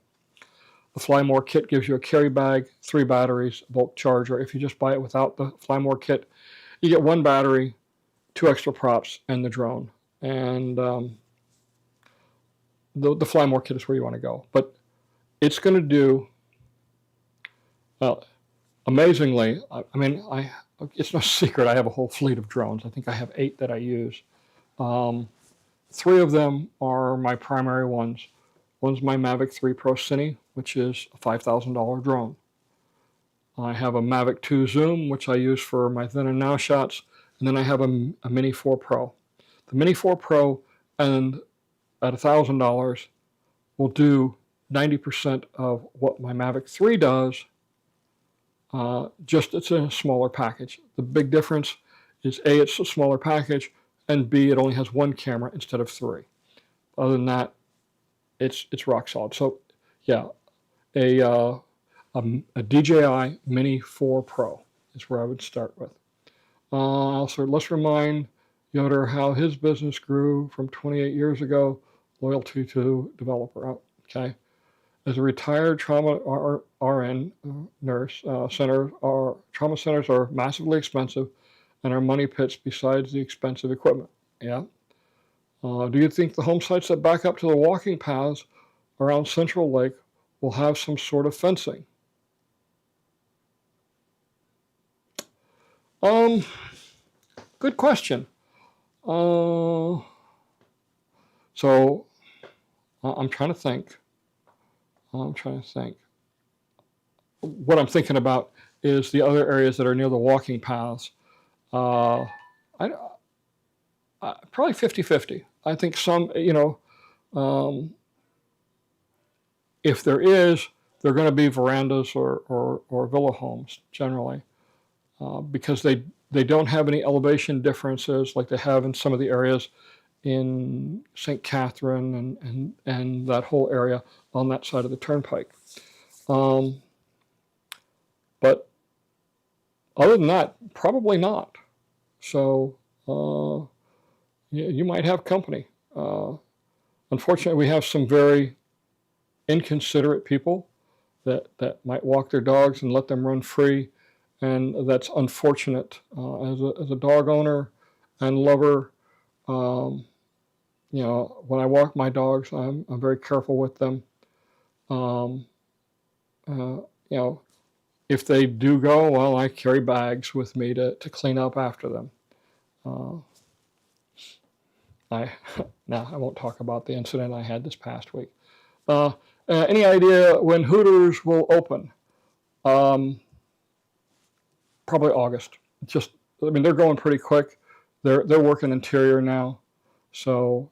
The Fly More kit gives you a carry bag, 3 batteries, volt charger. If you just buy it without the Fly More kit, you get 1 battery, 2 extra props, and the drone. And the Fly More kit is where you want to go. But it's going to do, amazingly, it's no secret I have a whole fleet of drones. I think I have 8 that I use. 3 of them are my primary ones. One's my Mavic 3 Pro Cine, which is a $5,000 drone. I have a Mavic 2 Zoom, which I use for my then and now shots, and then I have a Mini 4 Pro. The Mini 4 Pro, and at $1,000, will do 90% of what my Mavic 3 does, just it's in a smaller package. The big difference is A, it's a smaller package, and B, it only has 1 camera instead of 3. Other than that, it's rock solid. So yeah, a DJI Mini 4 Pro is where I would start with. Also, let's remind Yoder how his business grew from 28 years ago, loyalty to developer. Okay. As a retired trauma RN nurse, trauma centers are massively expensive and are money pits besides the expensive equipment. Yeah. Do you think the home sites that back up to the walking paths around Central Lake will have some sort of fencing? Good question. So I'm trying to think. What I'm thinking about is the other areas that are near the walking paths. Probably 50-50. I think some, if there is, they're going to be verandas or villa homes generally, because they don't have any elevation differences like they have in some of the areas in St. Catherine and that whole area on that side of the turnpike. But other than that, probably not. So you might have company. Unfortunately, we have some very inconsiderate people that might walk their dogs and let them run free, and that's unfortunate. As a dog owner and lover, when I walk my dogs, I'm very careful with them. Um, if they do go, well, I carry bags with me to clean up after them. I won't talk about the incident I had this past week. Any idea when Hooters will open? Probably August. They're going pretty quick. They're working interior now, so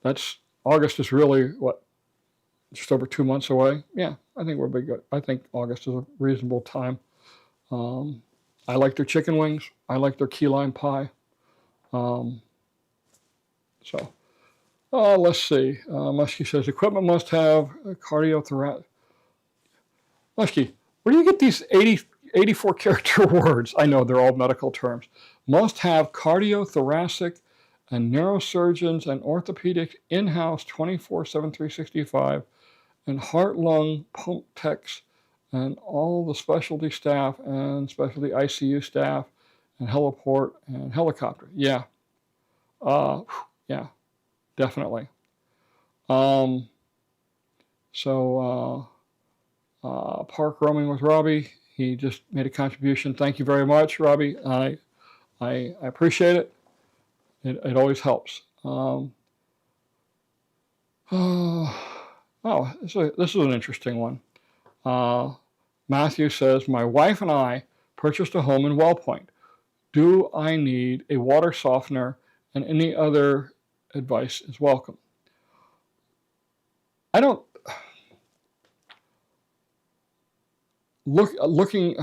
that's August is really just over 2 months away. Yeah, I think we'll be good. I think August is a reasonable time. I like their chicken wings. I like their key lime pie. Let's see. Muskie says equipment must have cardiothoracic. Muskie, where do you get these 84 character words? I know they're all medical terms. Must have cardiothoracic and neurosurgeons and orthopedic in-house 24/7, 365, and heart-lung pump techs and all the specialty staff and specialty ICU staff and heliport and helicopter. Yeah. Yeah, definitely. Park roaming with Robbie. He just made a contribution. Thank you very much, Robbie. I appreciate it. It always helps. This is an interesting one. Matthew says, my wife and I purchased a home in Wellpoint. Do I need a water softener, and any other advice is welcome? I don't. Looking.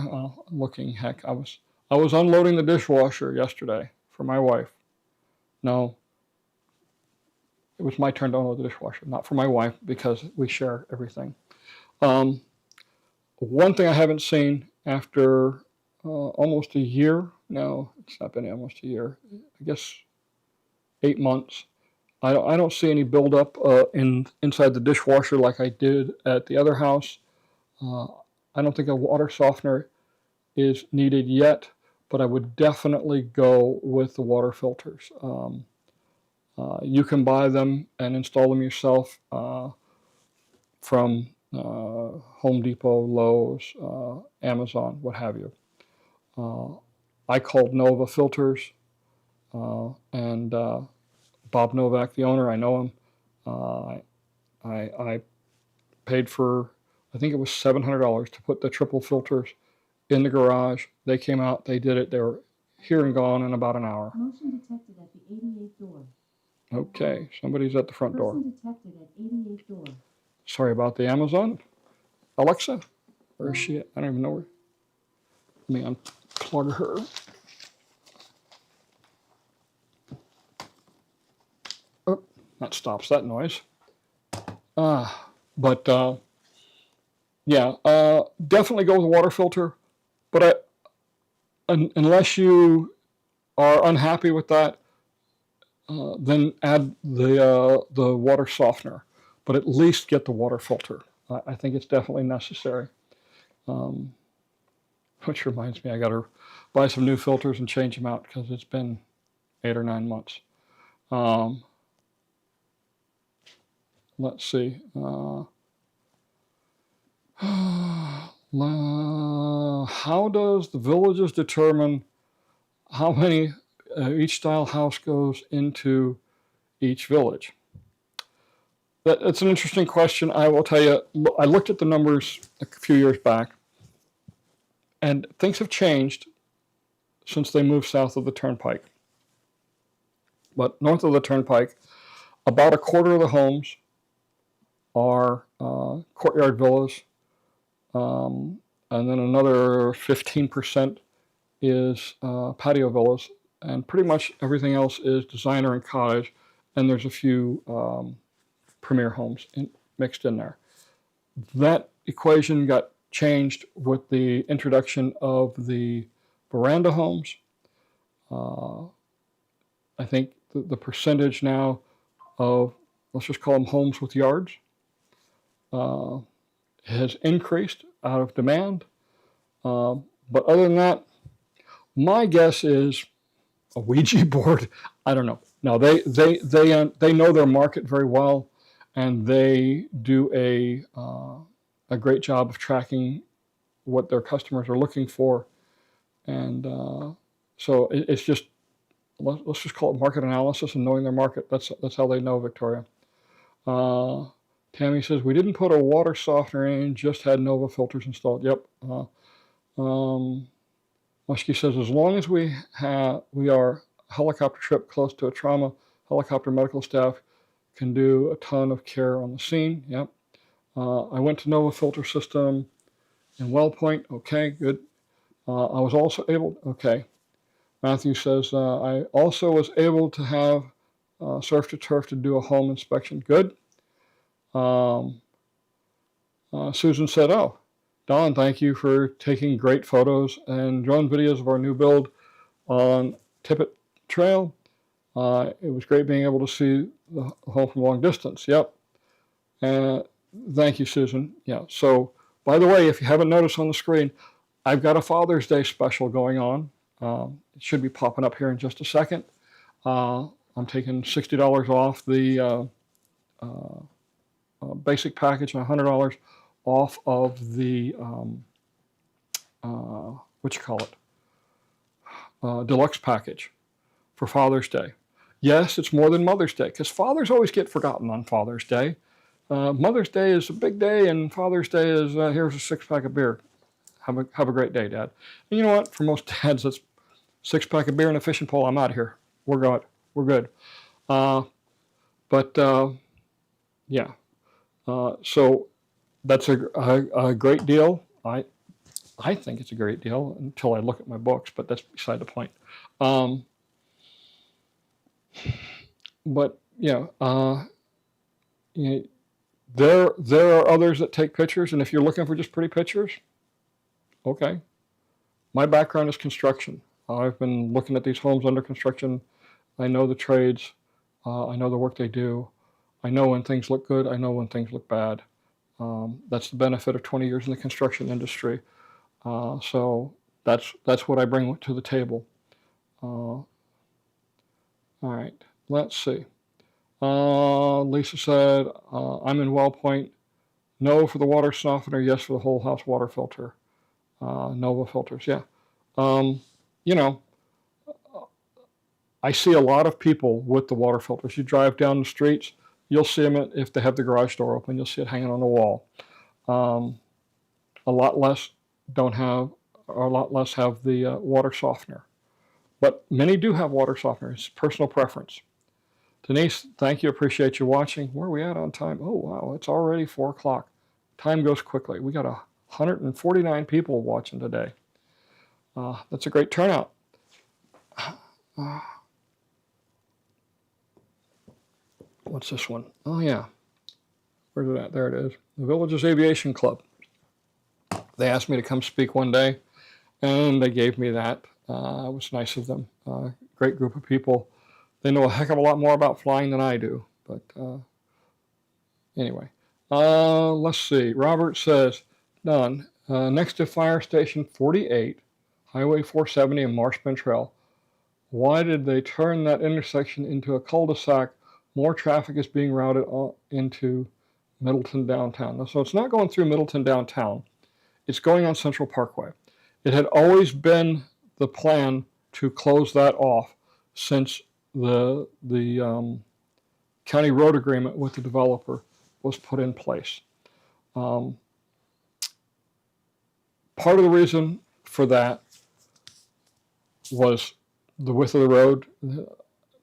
Heck, I was unloading the dishwasher yesterday for my wife. No, it was my turn to unload the dishwasher, not for my wife, because we share everything. One thing I haven't seen after almost a year. No, it's not been almost a year. I guess 8 months. I don't see any buildup inside the dishwasher like I did at the other house. I don't think a water softener is needed yet, but I would definitely go with the water filters. You can buy them and install them yourself from Home Depot, Lowe's, Amazon, what have you. I called Nova Filters, and Bob Novak, the owner, I know him. I paid for, I think it was $700 to put the triple filters in the garage. They came out, they did it. They were here and gone in about an hour. Motion detected at the 88th door. Okay, somebody's at the front door. Person detected at 88th door. Sorry about the Amazon. Alexa, where is she at? I don't even know where. Let me unplug her. Oh, that stops that noise. Definitely go with a water filter. But unless you are unhappy with that, then add the water softener. But at least get the water filter. I think it's definitely necessary. Which reminds me, I got to buy some new filters and change them out because it's been 8 or 9 months. Let's see. How does the villages determine how many each style house goes into each village? That's an interesting question. I will tell you, I looked at the numbers a few years back, and things have changed since they moved south of the Turnpike. But north of the Turnpike, about a quarter of the homes are courtyard villas, and then another 15% is patio villas, and pretty much everything else is designer and cottage, and there's a few premier homes mixed in there. That equation got changed with the introduction of the veranda homes. I think the percentage now of, let's just call them homes with yards, has increased out of demand. But other than that, my guess is a Ouija board. I don't know. No, they know their market very well, and they do a great job of tracking what their customers are looking for, and so it's just, let's just call it market analysis and knowing their market. That's how they know, Victoria. Tammy says, we didn't put a water softener in, just had Nova filters installed. Yep. Muskie says, as long as we are helicopter trip close to a trauma, helicopter medical staff can do a ton of care on the scene. Yep. I went to Nova filter system in Wellpoint. Okay, good. I was also able, okay. Matthew says, I also was able to have Surf to Turf to do a home inspection. Good. Susan said, oh, Don, thank you for taking great photos and drone videos of our new build on Tippett Trail. It was great being able to see the home from long distance. Yep. Thank you, Susan. Yeah. So, by the way, if you haven't noticed on the screen, I've got a Father's Day special going on. It should be popping up here in just a second. I'm taking $60 off the basic package and $100 off of the deluxe package for Father's Day. Yes, it's more than Mother's Day, because fathers always get forgotten on Father's Day. Mother's Day is a big day, and Father's Day is here's a 6-pack of beer. Have a great day, Dad. And you know what? For most dads, that's 6-pack of beer and a fishing pole. I'm out of here. We're good. Yeah. So that's a great deal. I think it's a great deal until I look at my books, but that's beside the point. But yeah, there are others that take pictures, and if you're looking for just pretty pictures, okay. My background is construction. I've been looking at these homes under construction. I know the trades. I know the work they do. I know when things look good. I know when things look bad. That's the benefit of 20 years in the construction industry. So that's what I bring to the table. All right, let's see. Lisa said, I'm in Wellpoint. No for the water softener, yes for the whole house water filter. Nova filters, yeah. I see a lot of people with the water filters. You drive down the streets, you'll see them if they have the garage door open, you'll see it hanging on the wall. A lot less have the water softener. But many do have water softener. It's personal preference. Denise, thank you. Appreciate you watching. Where are we at on time? Oh, wow. It's already 4 o'clock. Time goes quickly. We got 149 people watching today. That's a great turnout. What's this one? Oh, yeah. Where's it at? There it is. The Villages Aviation Club. They asked me to come speak one day, and they gave me that. It was nice of them. Great group of people. They know a heck of a lot more about flying than I do. But anyway, let's see. Robert says, Don, next to Fire Station 48, Highway 470 and Marshman Trail, why did they turn that intersection into a cul-de-sac? More traffic is being routed into Middleton downtown. So it's not going through Middleton downtown. It's going on Central Parkway. It had always been the plan to close that off since the county road agreement with the developer was put in place. Part of the reason for that was the width of the road.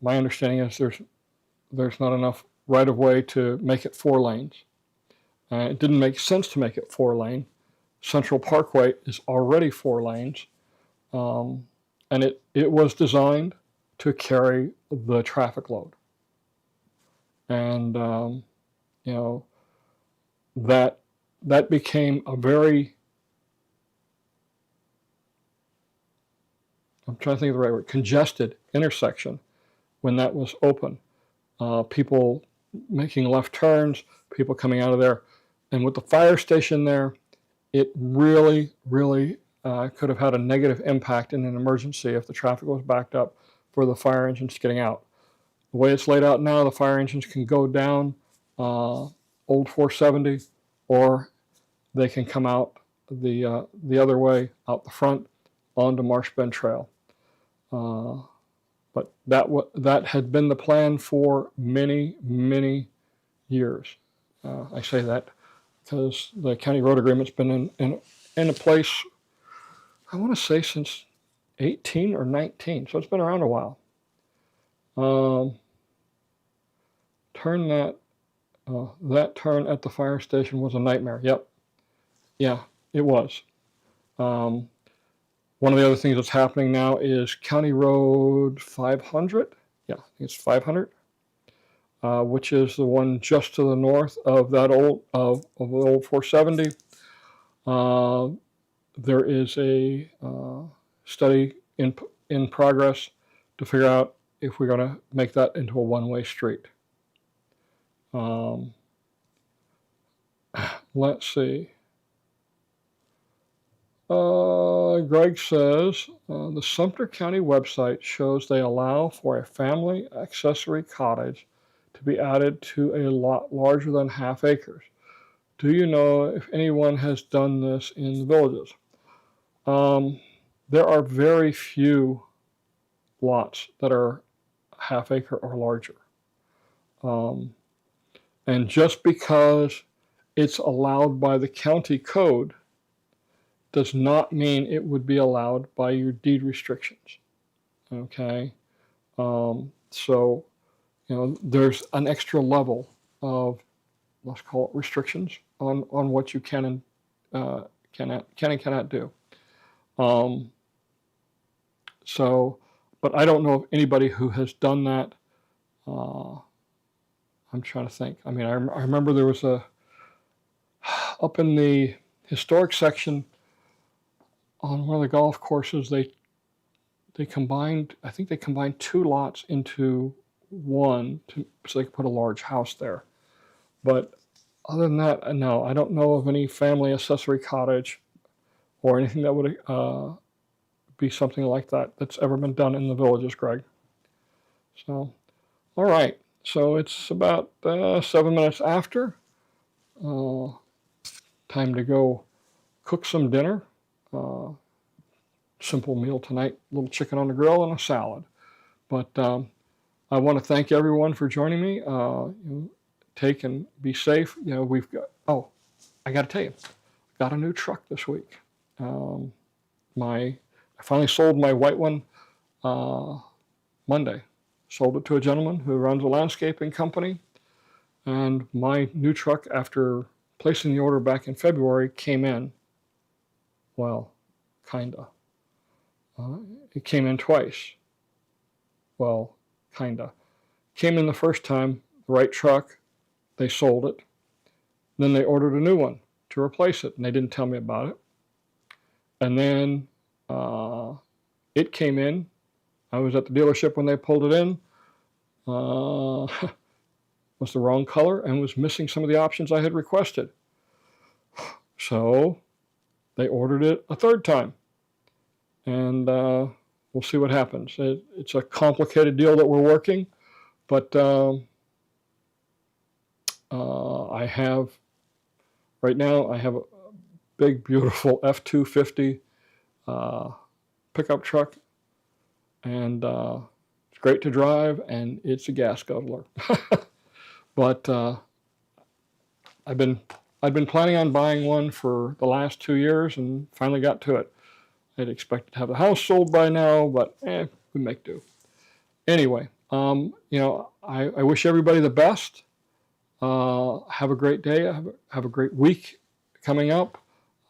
My understanding is there's not enough right-of-way to make it 4 lanes. It didn't make sense to make it 4-lane. Central Parkway is already 4 lanes, and it was designed to carry the traffic load. And that became a very I'm trying to think of the right word, congested intersection when that was open. People making left turns, people coming out of there. And with the fire station there, it really, really could have had a negative impact in an emergency if the traffic was backed up for the fire engines getting out. The way it's laid out now, the fire engines can go down Old 470, or they can come out the other way, out the front, onto Marsh Bend Trail. But that had been the plan for many, many years. I say that because the county road agreement's been in a place, I want to say since 18 or 19, so it's been around a while. That turn at the fire station was a nightmare. Yep. Yeah, it was. One of the other things that's happening now is County Road 500. Yeah, I think it's 500, which is the one just to the north of that old the old 470. There is a study in progress to figure out if we're going to make that into a one-way street. Let's see. Greg says, the Sumter County website shows they allow for a family accessory cottage to be added to a lot larger than half acres. Do you know if anyone has done this in the villages? There are very few lots that are half acre or larger. And just because it's allowed by the county code does not mean it would be allowed by your deed restrictions. Okay, so there's an extra level of, let's call it, restrictions on what you can and cannot do. So, but I don't know of anybody who has done that. I'm trying to think. I mean, I remember there was up in the historic section on one of the golf courses, they combined, I think they combined 2 lots into one so they could put a large house there. But other than that, no, I don't know of any family accessory cottage or anything that would be something like that that's ever been done in the villages, Greg. So, all right. So it's about 7 minutes after. Time to go cook some dinner. Simple meal tonight, a little chicken on the grill and a salad. But I want to thank everyone for joining me. Take and be safe. We've got, I got to tell you, got a new truck this week. I finally sold my white one Monday. Sold it to a gentleman who runs a landscaping company. And my new truck, after placing the order back in February, came in. Well, kinda. It came in twice. Well, kinda. Came in the first time, the right truck, they sold it. Then they ordered a new one to replace it, and they didn't tell me about it. And then it came in. I was at the dealership when they pulled it in. Was the wrong color and was missing some of the options I had requested. So they ordered it a third time. And we'll see what happens. It's a complicated deal that we're working, but right now I have a big, beautiful F-250 pickup truck, and it's great to drive, and it's a gas guzzler. But I've been planning on buying one for the last 2 years, and finally got to it. I'd expected to have the house sold by now, but we make do. Anyway, I wish everybody the best. Have a great day. Have a great week coming up.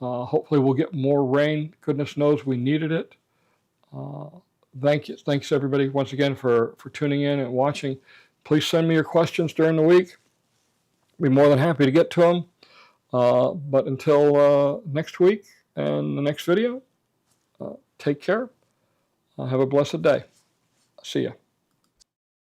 Hopefully we'll get more rain. Goodness knows we needed it. Thanks everybody once again for tuning in and watching. Please send me your questions during the week. I'll be more than happy to get to them. But until next week and the next video, take care. Have a blessed day. See ya.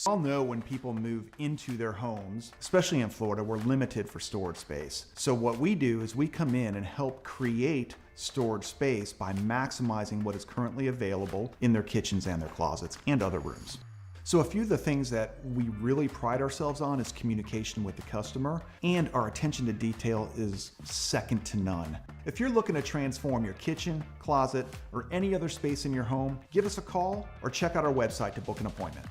We all know when people move into their homes, especially in Florida, we're limited for storage space. So what we do is we come in and help create storage space by maximizing what is currently available in their kitchens and their closets and other rooms. So a few of the things that we really pride ourselves on is communication with the customer, and our attention to detail is second to none. If you're looking to transform your kitchen, closet, or any other space in your home, give us a call or check out our website to book an appointment.